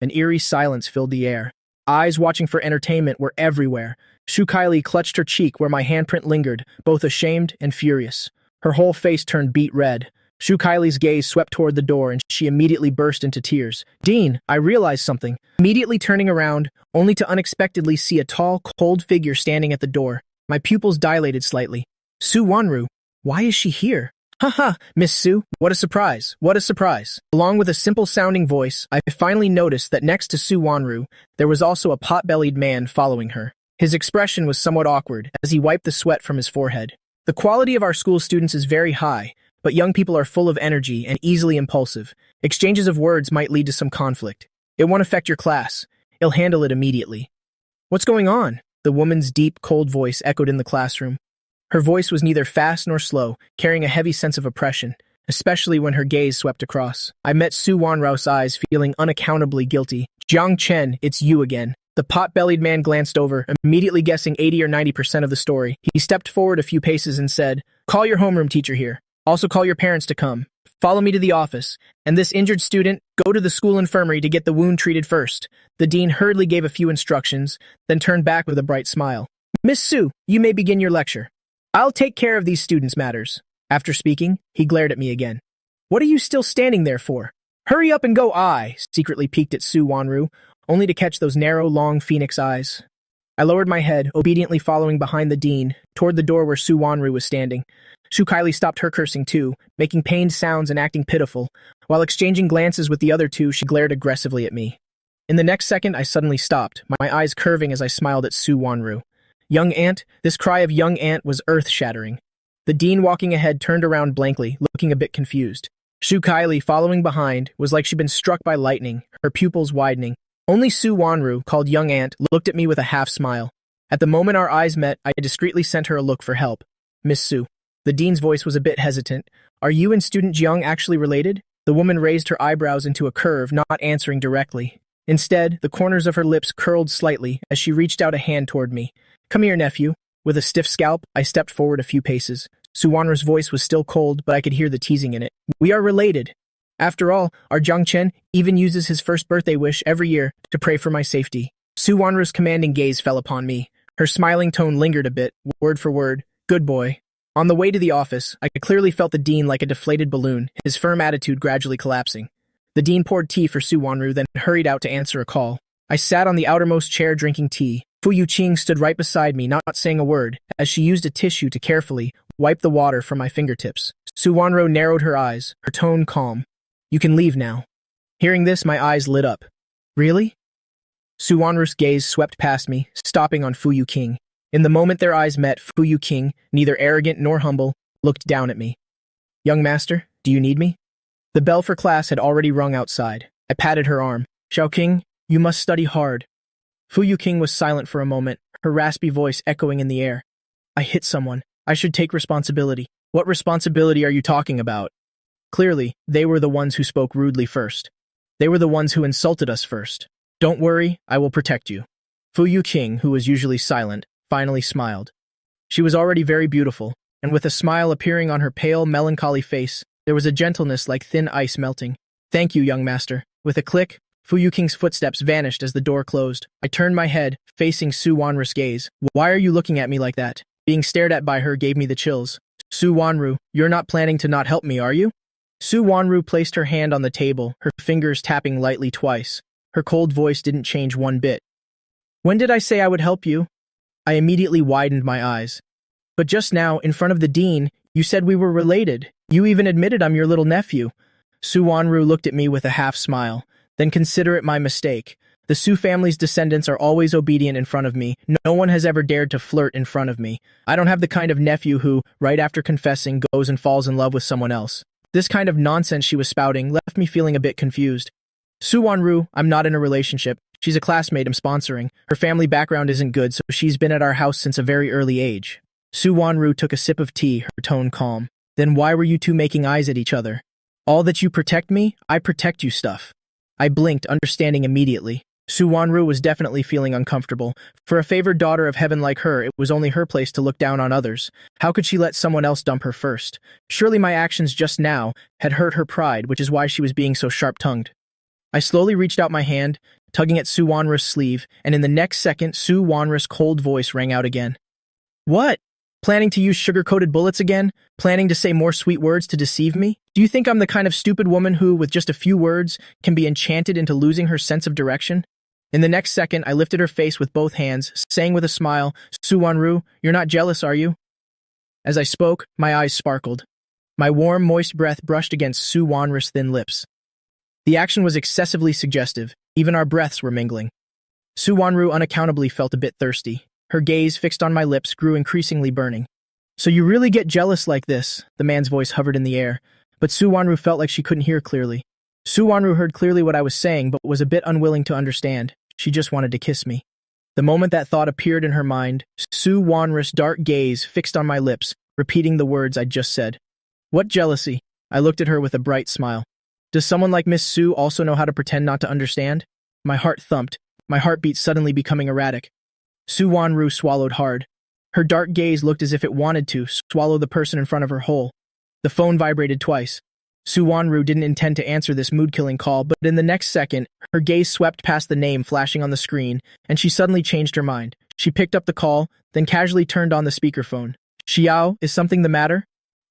An eerie silence filled the air. Eyes watching for entertainment were everywhere. Shu Kaili clutched her cheek where my handprint lingered, both ashamed and furious. Her whole face turned beet red. Shu Kylie's gaze swept toward the door and she immediately burst into tears. Dean, I realized something. Immediately turning around, only to unexpectedly see a tall, cold figure standing at the door. My pupils dilated slightly. Su Wanru, why is she here? Haha, Miss Su, what a surprise, what a surprise. Along with a simple-sounding voice, I finally noticed that next to Su Wanru, there was also a pot-bellied man following her. His expression was somewhat awkward as he wiped the sweat from his forehead. The quality of our school students is very high, but young people are full of energy and easily impulsive. Exchanges of words might lead to some conflict. It won't affect your class. He'll handle it immediately. What's going on? The woman's deep, cold voice echoed in the classroom. Her voice was neither fast nor slow, carrying a heavy sense of oppression, especially when her gaze swept across. I met Su Wanrou's eyes, feeling unaccountably guilty. Jiang Chen, it's you again. The pot-bellied man glanced over, immediately guessing 80 or 90% of the story. He stepped forward a few paces and said, Call your homeroom teacher here. Also call your parents to come. Follow me to the office. And this injured student, go to the school infirmary to get the wound treated first. The dean hurriedly gave a few instructions, then turned back with a bright smile. Miss Su, you may begin your lecture. I'll take care of these students' matters. After speaking, he glared at me again. What are you still standing there for? Hurry up and go. I secretly peeked at Su Wanru, only to catch those narrow, long phoenix eyes. I lowered my head, obediently following behind the dean, toward the door where Su Wanru was standing. Shu Kylie stopped her cursing too, making pained sounds and acting pitiful. While exchanging glances with the other two, she glared aggressively at me. In the next second, I suddenly stopped, my eyes curving as I smiled at Su Wanru. Young Ant, this cry of young Ant was earth-shattering. The dean walking ahead turned around blankly, looking a bit confused. Shu Kylie, following behind, was like she'd been struck by lightning, her pupils widening. Only Su Wanru, called Young Ant, looked at me with a half-smile. At the moment our eyes met, I discreetly sent her a look for help. Miss Su. The dean's voice was a bit hesitant. Are you and student Jiang actually related? The woman raised her eyebrows into a curve, not answering directly. Instead, the corners of her lips curled slightly as she reached out a hand toward me. Come here, nephew. With a stiff scalp, I stepped forward a few paces. Su Wanru's voice was still cold, but I could hear the teasing in it. We are related. After all, our Jiang Chen even uses his first birthday wish every year to pray for my safety. Su Wanru's commanding gaze fell upon me. Her smiling tone lingered a bit, word for word. Good boy. On the way to the office, I clearly felt the dean like a deflated balloon, his firm attitude gradually collapsing. The dean poured tea for Su Wanru, then hurried out to answer a call. I sat on the outermost chair drinking tea. Fu Yuqing stood right beside me, not saying a word, as she used a tissue to carefully wipe the water from my fingertips. Su Wanru narrowed her eyes, her tone calm. You can leave now. Hearing this, my eyes lit up. Really? Su Wanru's gaze swept past me, stopping on Fu Yuqing. In the moment their eyes met, Fu Yuqing, neither arrogant nor humble, looked down at me. Young master, do you need me? The bell for class had already rung outside. I patted her arm. Xiaoqing, you must study hard. Fu Yuqing was silent for a moment, her raspy voice echoing in the air. I hit someone. I should take responsibility. What responsibility are you talking about? Clearly, they were the ones who spoke rudely first. They were the ones who insulted us first. Don't worry, I will protect you. Fu Yuqing, who was usually silent, finally smiled. She was already very beautiful, and with a smile appearing on her pale, melancholy face, there was a gentleness like thin ice melting. Thank you, young master. With a click, Fu Yuqing's footsteps vanished as the door closed. I turned my head, facing Su Wanru's gaze. Why are you looking at me like that? Being stared at by her gave me the chills. Su Wanru, you're not planning to not help me, are you? Su Wanru placed her hand on the table, her fingers tapping lightly twice. Her cold voice didn't change one bit. When did I say I would help you? I immediately widened my eyes. But just now, in front of the dean, you said we were related. You even admitted I'm your little nephew. Su Wanru looked at me with a half-smile. Then consider it my mistake. The Su family's descendants are always obedient in front of me. No one has ever dared to flirt in front of me. I don't have the kind of nephew who, right after confessing, goes and falls in love with someone else. This kind of nonsense she was spouting left me feeling a bit confused. Su Wanru, I'm not in a relationship. She's a classmate I'm sponsoring. Her family background isn't good, so she's been at our house since a very early age. Su Wanru took a sip of tea, her tone calm. Then why were you two making eyes at each other? All that you protect me, I protect you stuff. I blinked, understanding immediately. Su Wanru was definitely feeling uncomfortable. For a favored daughter of heaven like her, it was only her place to look down on others. How could she let someone else dump her first? Surely my actions just now had hurt her pride, which is why she was being so sharp-tongued. I slowly reached out my hand, tugging at Su Wanru's sleeve, and in the next second, Su Wanru's cold voice rang out again. What? Planning to use sugar-coated bullets again? Planning to say more sweet words to deceive me? Do you think I'm the kind of stupid woman who, with just a few words, can be enchanted into losing her sense of direction? In the next second, I lifted her face with both hands, saying with a smile, Su-Wanru, you're not jealous, are you? As I spoke, my eyes sparkled. My warm, moist breath brushed against Su-Wanru's thin lips. The action was excessively suggestive. Even our breaths were mingling. Su-Wanru unaccountably felt a bit thirsty. Her gaze, fixed on my lips, grew increasingly burning. So you really get jealous like this? The man's voice hovered in the air, but Su-Wanru felt like she couldn't hear clearly. Su-Wanru heard clearly what I was saying, but was a bit unwilling to understand. She just wanted to kiss me. The moment that thought appeared in her mind, Su-Wanru's dark gaze fixed on my lips, repeating the words I'd just said. What jealousy? I looked at her with a bright smile. Does someone like Miss Su also know how to pretend not to understand? My heart thumped, my heartbeat suddenly becoming erratic. Su-Wanru swallowed hard. Her dark gaze looked as if it wanted to swallow the person in front of her whole. The phone vibrated twice. Su-Wanru didn't intend to answer this mood-killing call, but in the next second, her gaze swept past the name flashing on the screen, and she suddenly changed her mind. She picked up the call, then casually turned on the speakerphone. Xiao, is something the matter?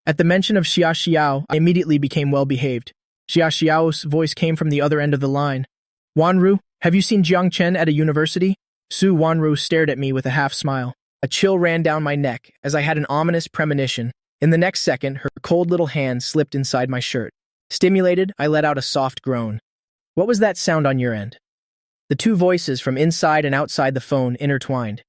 At the mention of Xiao, I immediately became well-behaved. Xiao's voice came from the other end of the line. Wanru, have you seen Jiang Chen at a university? Su-Wanru stared at me with a half-smile. A chill ran down my neck as I had an ominous premonition. In the next second, her cold little hand slipped inside my shirt. Stimulated, I let out a soft groan. What was that sound on your end? The two voices from inside and outside the phone intertwined.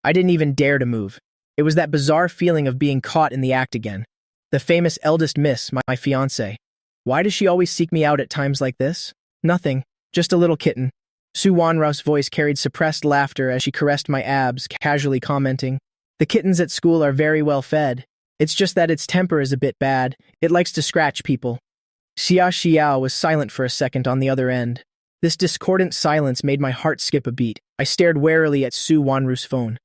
I didn't even dare to move. It was that bizarre feeling of being caught in the act again. The famous eldest miss, my fiancée. Why does she always seek me out at times like this? Nothing, just a little kitten. Su-Wanru's voice carried suppressed laughter as she caressed my abs, casually commenting, The kittens at school are very well fed. It's just that its temper is a bit bad. It likes to scratch people. Xiao was silent for a second on the other end. This discordant silence made my heart skip a beat. I stared warily at Su-Wanru's phone.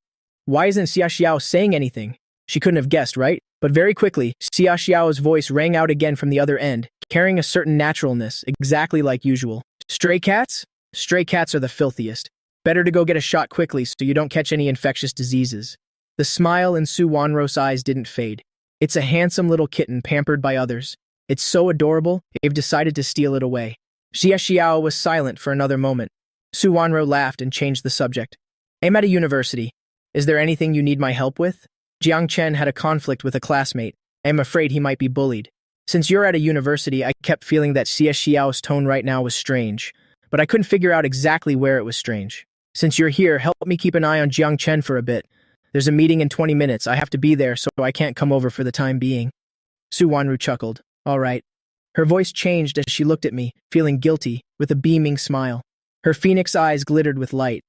Why isn't Xiao saying anything? She couldn't have guessed, right? But very quickly, Xiao's voice rang out again from the other end, carrying a certain naturalness, exactly like usual. Stray cats? Stray cats are the filthiest. Better to go get a shot quickly so you don't catch any infectious diseases. The smile in Su-Wanru's eyes didn't fade. It's a handsome little kitten pampered by others. It's so adorable, they've decided to steal it away. Xiao was silent for another moment. Su-Wanru laughed and changed the subject. I'm at a university. Is there anything you need my help with? Jiang Chen had a conflict with a classmate. I am afraid he might be bullied. Since you're at a university, I kept feeling that Xiao's tone right now was strange. But I couldn't figure out exactly where it was strange. Since you're here, help me keep an eye on Jiang Chen for a bit. There's a meeting in 20 minutes. I have to be there, so I can't come over for the time being. Su-Wanru chuckled. All right. Her voice changed as she looked at me, feeling guilty, with a beaming smile. Her phoenix eyes glittered with light.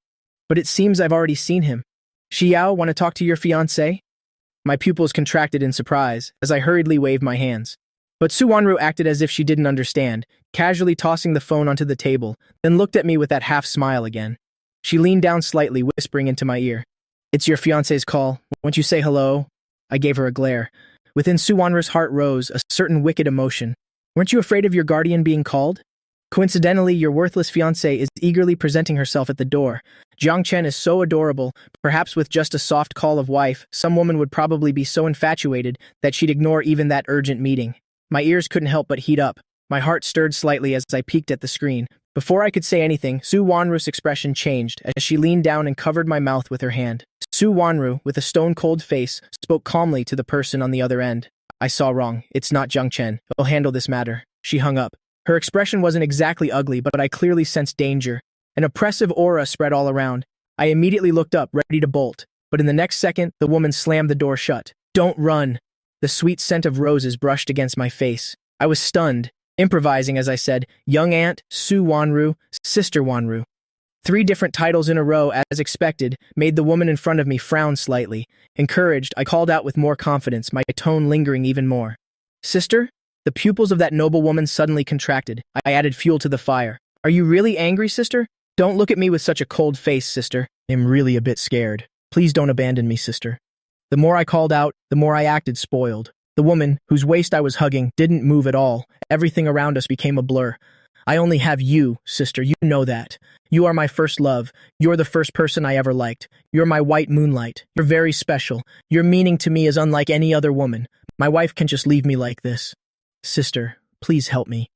But it seems I've already seen him. Xiao, want to talk to your fiancé? My pupils contracted in surprise as I hurriedly waved my hands. But Su-Wanru acted as if she didn't understand, casually tossing the phone onto the table, then looked at me with that half-smile again. She leaned down slightly, whispering into my ear. It's your fiancé's call. Won't you say hello? I gave her a glare. Within Su-Wanru's heart rose a certain wicked emotion. Weren't you afraid of your guardian being called? Coincidentally, your worthless fiancée is eagerly presenting herself at the door. Jiang Chen is so adorable, perhaps with just a soft call of wife, some woman would probably be so infatuated that she'd ignore even that urgent meeting. My ears couldn't help but heat up. My heart stirred slightly as I peeked at the screen. Before I could say anything, Su-Wanru's expression changed as she leaned down and covered my mouth with her hand. Su-Wanru, with a stone-cold face, spoke calmly to the person on the other end. I saw wrong. It's not Jiang Chen. I'll handle this matter. She hung up. Her expression wasn't exactly ugly, but I clearly sensed danger. An oppressive aura spread all around. I immediately looked up, ready to bolt. But in the next second, the woman slammed the door shut. Don't run. The sweet scent of roses brushed against my face. I was stunned, improvising as I said, Young Aunt, Su-Wanru, Sister Wanru. 3 different titles in a row, as expected, made the woman in front of me frown slightly. Encouraged, I called out with more confidence, my tone lingering even more. Sister? The pupils of that noble woman suddenly contracted. I added fuel to the fire. Are you really angry, sister? Don't look at me with such a cold face, sister. I'm really a bit scared. Please don't abandon me, sister. The more I called out, the more I acted spoiled. The woman, whose waist I was hugging, didn't move at all. Everything around us became a blur. I only have you, sister, you know that. You are my first love. You're the first person I ever liked. You're my white moonlight. You're very special. Your meaning to me is unlike any other woman. My wife can't just leave me like this. Sister, please help me.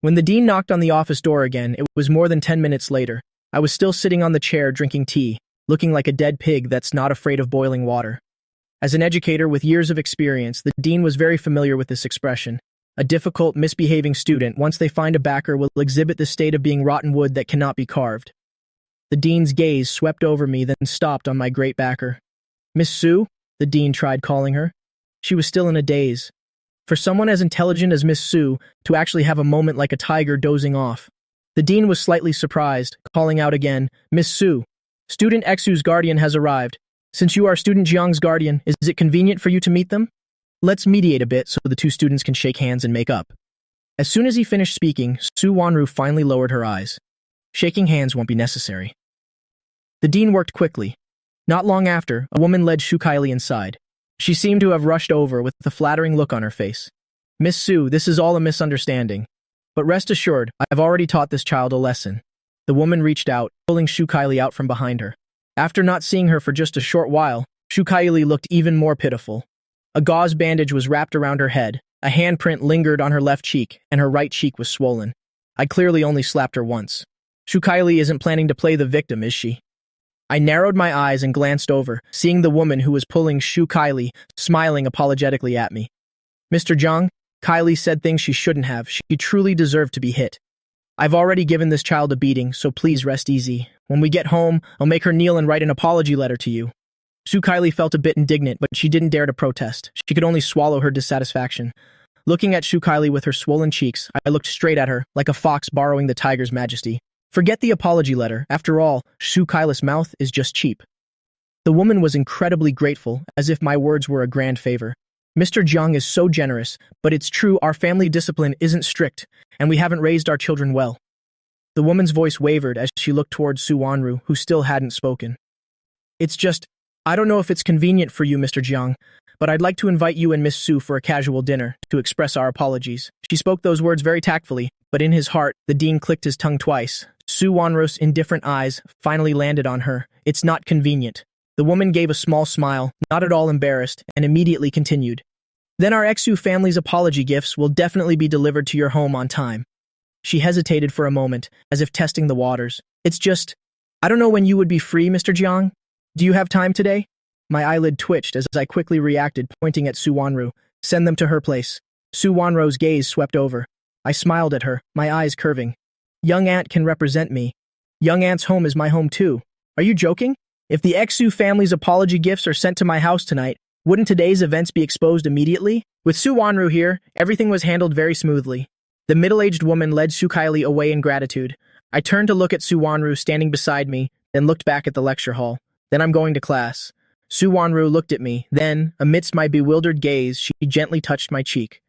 When the dean knocked on the office door again, it was more than 10 minutes later. I was still sitting on the chair drinking tea, looking like a dead pig that's not afraid of boiling water. As an educator with years of experience, the dean was very familiar with this expression. A difficult, misbehaving student, once they find a backer, will exhibit the state of being rotten wood that cannot be carved. The dean's gaze swept over me, then stopped on my great backer. Miss Sue? The dean tried calling her. She was still in a daze. For someone as intelligent as Miss Sue to actually have a moment like a tiger dozing off. The dean was slightly surprised, calling out again, Miss Sue, student Xu's guardian has arrived. Since you are student Jiang's guardian, is it convenient for you to meet them? Let's mediate a bit so the two students can shake hands and make up. As soon as he finished speaking, Su Wanru finally lowered her eyes. Shaking hands won't be necessary. The dean worked quickly. Not long after, a woman led Shu Kaili inside. She seemed to have rushed over with a flattering look on her face. Miss Sue, this is all a misunderstanding. But rest assured, I've already taught this child a lesson. The woman reached out, pulling Shu Kaili out from behind her. After not seeing her for just a short while, Shu Kaili looked even more pitiful. A gauze bandage was wrapped around her head, a handprint lingered on her left cheek, and her right cheek was swollen. I clearly only slapped her once. Shu Kaili isn't planning to play the victim, is she? I narrowed my eyes and glanced over, seeing the woman who was pulling Shu Kaili, smiling apologetically at me. Mr. Jiang, Kaili said things she shouldn't have. She truly deserved to be hit. I've already given this child a beating, so please rest easy. When we get home, I'll make her kneel and write an apology letter to you. Shu Kaili felt a bit indignant, but she didn't dare to protest. She could only swallow her dissatisfaction. Looking at Shu Kaili with her swollen cheeks, I looked straight at her, like a fox borrowing the tiger's majesty. Forget the apology letter. After all, Shu Kaili's mouth is just cheap. The woman was incredibly grateful, as if my words were a grand favor. Mr. Jiang is so generous, but it's true our family discipline isn't strict, and we haven't raised our children well. The woman's voice wavered as she looked towards Su Wanru, who still hadn't spoken. It's just, I don't know if it's convenient for you, Mr. Jiang, but I'd like to invite you and Miss Su for a casual dinner to express our apologies. She spoke those words very tactfully, but in his heart, the dean clicked his tongue twice. Su Wanru's indifferent eyes finally landed on her. It's not convenient. The woman gave a small smile, not at all embarrassed, and immediately continued. Then our Xu family's apology gifts will definitely be delivered to your home on time. She hesitated for a moment, as if testing the waters. It's just, I don't know when you would be free, Mr. Jiang. Do you have time today? My eyelid twitched as I quickly reacted, pointing at Su Wanru. Send them to her place. Su Wanru's gaze swept over. I smiled at her, my eyes curving. Young Aunt can represent me. Young Aunt's home is my home too. Are you joking? If the Xu family's apology gifts are sent to my house tonight, wouldn't today's events be exposed immediately? With Su Wanru here, everything was handled very smoothly. The middle-aged woman led Shu Kaili away in gratitude. I turned to look at Su Wanru standing beside me, then looked back at the lecture hall. Then I'm going to class. Su Wanru looked at me, then, amidst my bewildered gaze, she gently touched my cheek.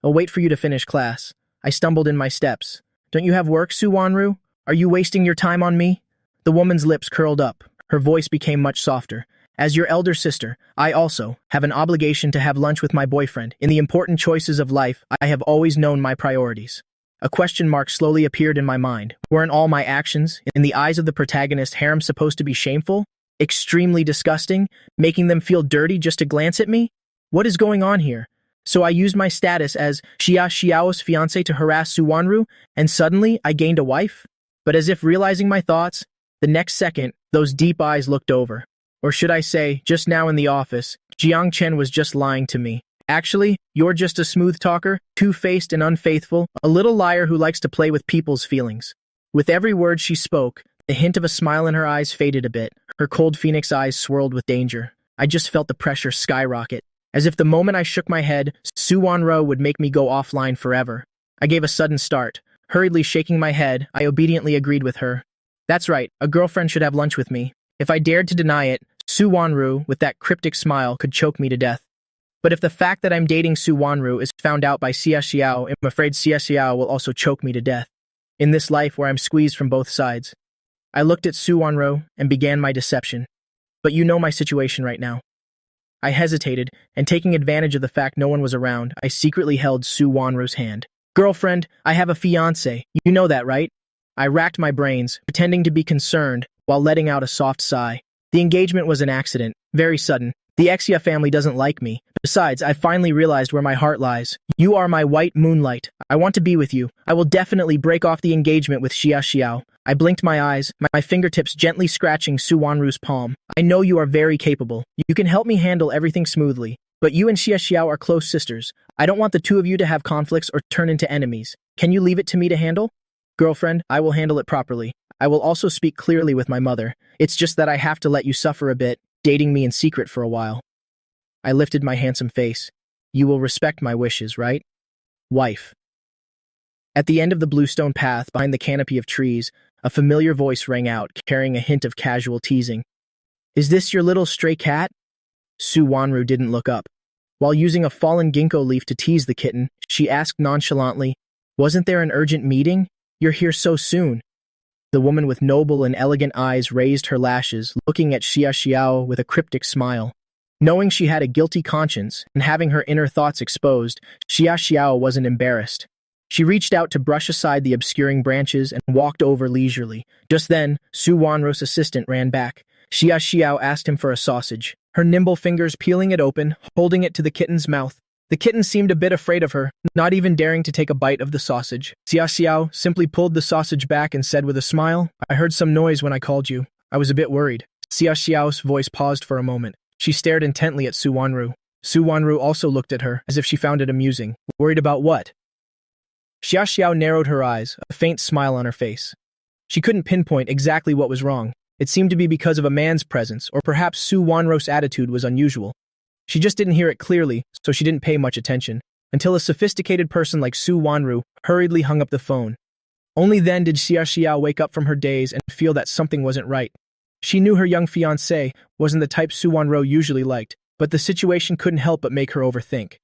I'll wait for you to finish class. I stumbled in my steps. Don't you have work, Su Wanru? Are you wasting your time on me? The woman's lips curled up. Her voice became much softer. As your elder sister, I also have an obligation to have lunch with my boyfriend. In the important choices of life, I have always known my priorities. A question mark slowly appeared in my mind. Weren't all my actions, in the eyes of the protagonist harem, supposed to be shameful? Extremely disgusting? Making them feel dirty just to glance at me? What is going on here? So I used my status as Xia Xiao's fiancé to harass Su Wanru, and suddenly I gained a wife? But as if realizing my thoughts, the next second, those deep eyes looked over. Or should I say, just now in the office, Jiang Chen was just lying to me. Actually, you're just a smooth talker, two-faced and unfaithful, a little liar who likes to play with people's feelings. With every word she spoke, the hint of a smile in her eyes faded a bit. Her cold phoenix eyes swirled with danger. I just felt the pressure skyrocket. As if the moment I shook my head, Su Wanru would make me go offline forever. I gave a sudden start. Hurriedly shaking my head, I obediently agreed with her. That's right, a girlfriend should have lunch with me. If I dared to deny it, Su Wanru, with that cryptic smile, could choke me to death. But if the fact that I'm dating Su Wanru is found out by Xia Xiao, I'm afraid Xia Xiao will also choke me to death. In this life where I'm squeezed from both sides. I looked at Su Wanru and began my deception. But you know my situation right now. I hesitated, and taking advantage of the fact no one was around, I secretly held Su Wanru's hand. Girlfriend, I have a fiancé. You know that, right? I racked my brains, pretending to be concerned, while letting out a soft sigh. The engagement was an accident, very sudden. The Exia family doesn't like me. Besides, I finally realized where my heart lies. You are my white moonlight. I want to be with you. I will definitely break off the engagement with Xia Xiao. I blinked my eyes, my fingertips gently scratching Su Wanru's palm. I know you are very capable. You can help me handle everything smoothly. But you and Xia Xiao are close sisters. I don't want the two of you to have conflicts or turn into enemies. Can you leave it to me to handle? Girlfriend, I will handle it properly. I will also speak clearly with my mother. It's just that I have to let you suffer a bit, dating me in secret for a while. I lifted my handsome face. You will respect my wishes, right? Wife. At the end of the bluestone path, behind the canopy of trees, a familiar voice rang out, carrying a hint of casual teasing. Is this your little stray cat? Su Wanru didn't look up. While using a fallen ginkgo leaf to tease the kitten, she asked nonchalantly, Wasn't there an urgent meeting? You're here so soon. The woman with noble and elegant eyes raised her lashes, looking at Xia Xiao with a cryptic smile. Knowing she had a guilty conscience and having her inner thoughts exposed, Xia Xiao wasn't embarrassed. She reached out to brush aside the obscuring branches and walked over leisurely. Just then, Su Wanru's assistant ran back. Xia Xiao asked him for a sausage, her nimble fingers peeling it open, holding it to the kitten's mouth. The kitten seemed a bit afraid of her, not even daring to take a bite of the sausage. Xia Xiao simply pulled the sausage back and said with a smile, I heard some noise when I called you. I was a bit worried. Xia Xiao's voice paused for a moment. She stared intently at Su Wanru. Su Wanru also looked at her, as if she found it amusing. Worried about what? Xia Xiao narrowed her eyes, a faint smile on her face. She couldn't pinpoint exactly what was wrong. It seemed to be because of a man's presence, or perhaps Su Wanru's attitude was unusual. She just didn't hear it clearly, so she didn't pay much attention, until a sophisticated person like Su Wanru hurriedly hung up the phone. Only then did Xia Xiao wake up from her daze and feel that something wasn't right. She knew her young fiancé wasn't the type Su Wanru usually liked, but the situation couldn't help but make her overthink.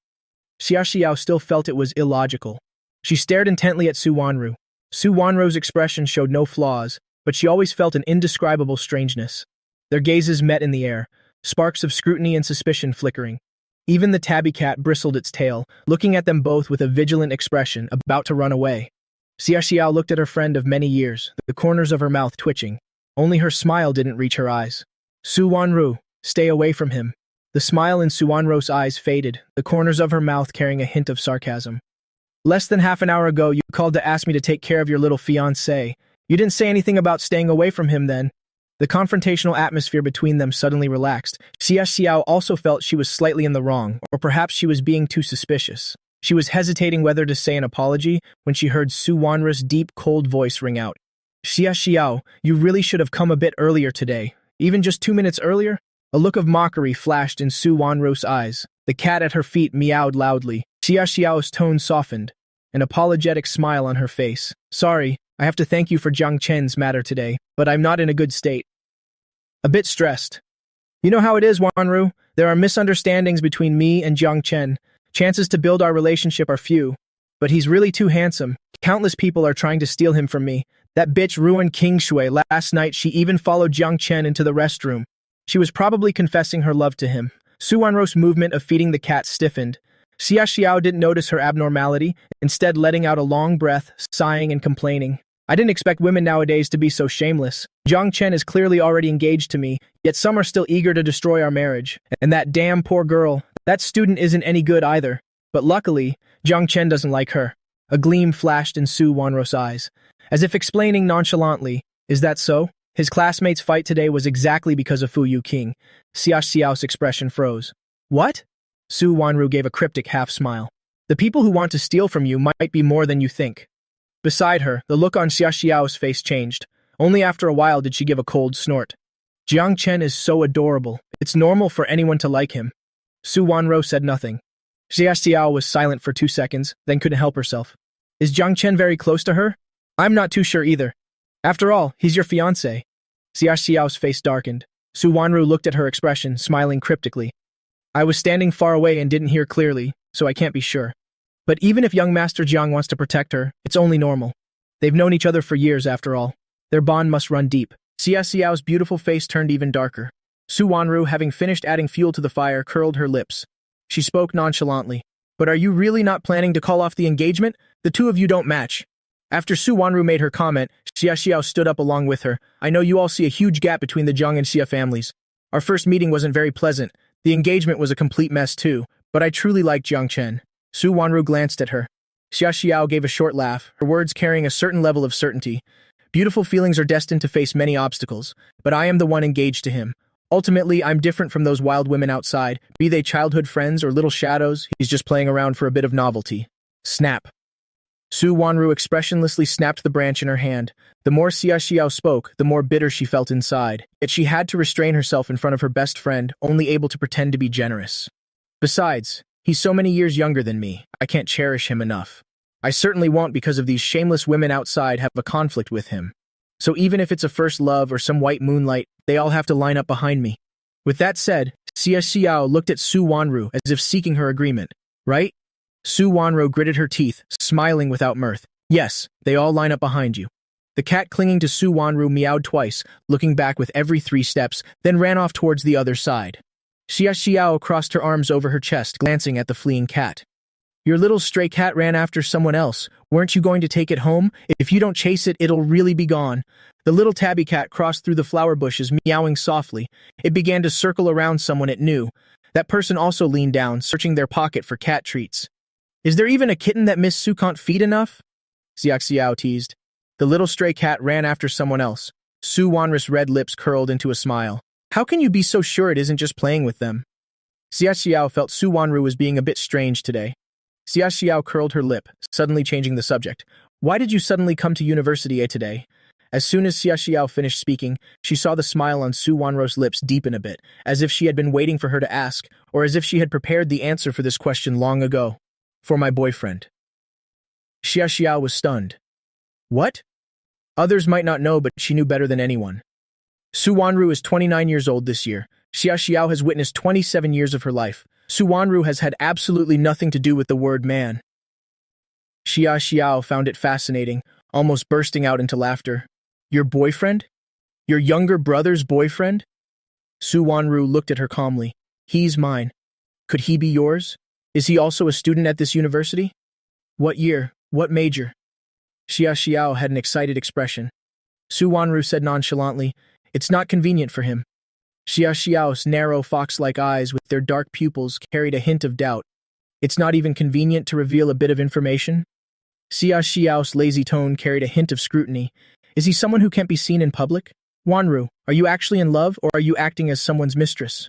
Xia Xiao still felt it was illogical. She stared intently at Su Wanru. Su Wanru's expression showed no flaws, but she always felt an indescribable strangeness. Their gazes met in the air, sparks of scrutiny and suspicion flickering. Even the tabby cat bristled its tail, looking at them both with a vigilant expression, about to run away. Xia Xiao looked at her friend of many years, the corners of her mouth twitching. Only her smile didn't reach her eyes. Su Wanru, stay away from him. The smile in Su Wanru's eyes faded, the corners of her mouth carrying a hint of sarcasm. Less than half an hour ago, you called to ask me to take care of your little fiancé. You didn't say anything about staying away from him then. The confrontational atmosphere between them suddenly relaxed. Xia Xiao also felt she was slightly in the wrong, or perhaps she was being too suspicious. She was hesitating whether to say an apology when she heard Su Wanru's deep, cold voice ring out. Xia Xiao, you really should have come a bit earlier today. Even just 2 minutes earlier? A look of mockery flashed in Su Wanru's eyes. The cat at her feet meowed loudly. Xia Xiao's tone softened, an apologetic smile on her face. Sorry, I have to thank you for Jiang Chen's matter today, but I'm not in a good state. A bit stressed. You know how it is, Wanru. There are misunderstandings between me and Jiang Chen. Chances to build our relationship are few. But he's really too handsome. Countless people are trying to steal him from me. That bitch ruined King Shui. Last night she even followed Jiang Chen into the restroom. She was probably confessing her love to him. Su Wanru's movement of feeding the cat stiffened. Xia Xiao didn't notice her abnormality, instead letting out a long breath, sighing and complaining. I didn't expect women nowadays to be so shameless. Jiang Chen is clearly already engaged to me, yet some are still eager to destroy our marriage. And that damn poor girl, that student isn't any good either. But luckily, Jiang Chen doesn't like her. A gleam flashed in Su Wanru's eyes, as if explaining nonchalantly, is that so? His classmate's fight today was exactly because of Fu Yu King. Xia Xiao's expression froze. What? Su Wanru gave a cryptic half-smile. The people who want to steal from you might be more than you think. Beside her, the look on Xia Xiao's face changed. Only after a while did she give a cold snort. Jiang Chen is so adorable. It's normal for anyone to like him. Su Wanru said nothing. Xia Xiao was silent for 2 seconds, then couldn't help herself. Is Jiang Chen very close to her? I'm not too sure either. After all, he's your fiancé. Xia Xiao's face darkened. Su Wanru looked at her expression, smiling cryptically. I was standing far away and didn't hear clearly, so I can't be sure. But even if young Master Jiang wants to protect her, it's only normal. They've known each other for years after all. Their bond must run deep. Xia Xiao's beautiful face turned even darker. Su Wanru, having finished adding fuel to the fire, curled her lips. She spoke nonchalantly. But are you really not planning to call off the engagement? The two of you don't match. After Su Wanru made her comment, Xia Xiao stood up along with her. I know you all see a huge gap between the Zhang and Xia families. Our first meeting wasn't very pleasant. The engagement was a complete mess too, but I truly like Jiang Chen. Su Wanru glanced at her. Xia Xiao gave a short laugh, her words carrying a certain level of certainty. Beautiful feelings are destined to face many obstacles, but I am the one engaged to him. Ultimately, I'm different from those wild women outside, be they childhood friends or little shadows. He's just playing around for a bit of novelty. Snap. Su Wanru expressionlessly snapped the branch in her hand. The more Xia Xiao spoke, the more bitter she felt inside. Yet she had to restrain herself in front of her best friend, only able to pretend to be generous. Besides, he's so many years younger than me. I can't cherish him enough. I certainly won't because of these shameless women outside have a conflict with him. So even if it's a first love or some white moonlight, they all have to line up behind me. With that said, Xia Xiao looked at Su Wanru as if seeking her agreement. Right? Su Wanru gritted her teeth, smiling without mirth. Yes, they all line up behind you. The cat clinging to Su Wanru meowed twice, looking back with every 3 steps, then ran off towards the other side. Xia Xiao crossed her arms over her chest, glancing at the fleeing cat. Your little stray cat ran after someone else. Weren't you going to take it home? If you don't chase it, it'll really be gone. The little tabby cat crossed through the flower bushes, meowing softly. It began to circle around someone it knew. That person also leaned down, searching their pocket for cat treats. Is there even a kitten that Miss Su can't feed enough? Xia Xiao teased. The little stray cat ran after someone else. Su Wanru's red lips curled into a smile. How can you be so sure it isn't just playing with them? Xia Xiao felt Su Wanru was being a bit strange today. Xia Xiao curled her lip, suddenly changing the subject. Why did you suddenly come to university today? As soon as Xia Xiao finished speaking, she saw the smile on Su Wanru's lips deepen a bit, as if she had been waiting for her to ask, or as if she had prepared the answer for this question long ago. For my boyfriend. Xia Xiao was stunned. What? Others might not know, but she knew better than anyone. Su Wanru is 29 years old this year. Xia Xiao has witnessed 27 years of her life. Su Wanru has had absolutely nothing to do with the word man. Xia Xiao found it fascinating, almost bursting out into laughter. Your boyfriend? Your younger brother's boyfriend? Su Wanru looked at her calmly. He's mine. Could he be yours? Is he also a student at this university? What year? What major? Xia Xiao had an excited expression. Su Wanru said nonchalantly, It's not convenient for him. Xia Xiao's narrow fox-like eyes with their dark pupils carried a hint of doubt. It's not even convenient to reveal a bit of information? Xia Xiao's lazy tone carried a hint of scrutiny. Is he someone who can't be seen in public? Wanru, are you actually in love or are you acting as someone's mistress?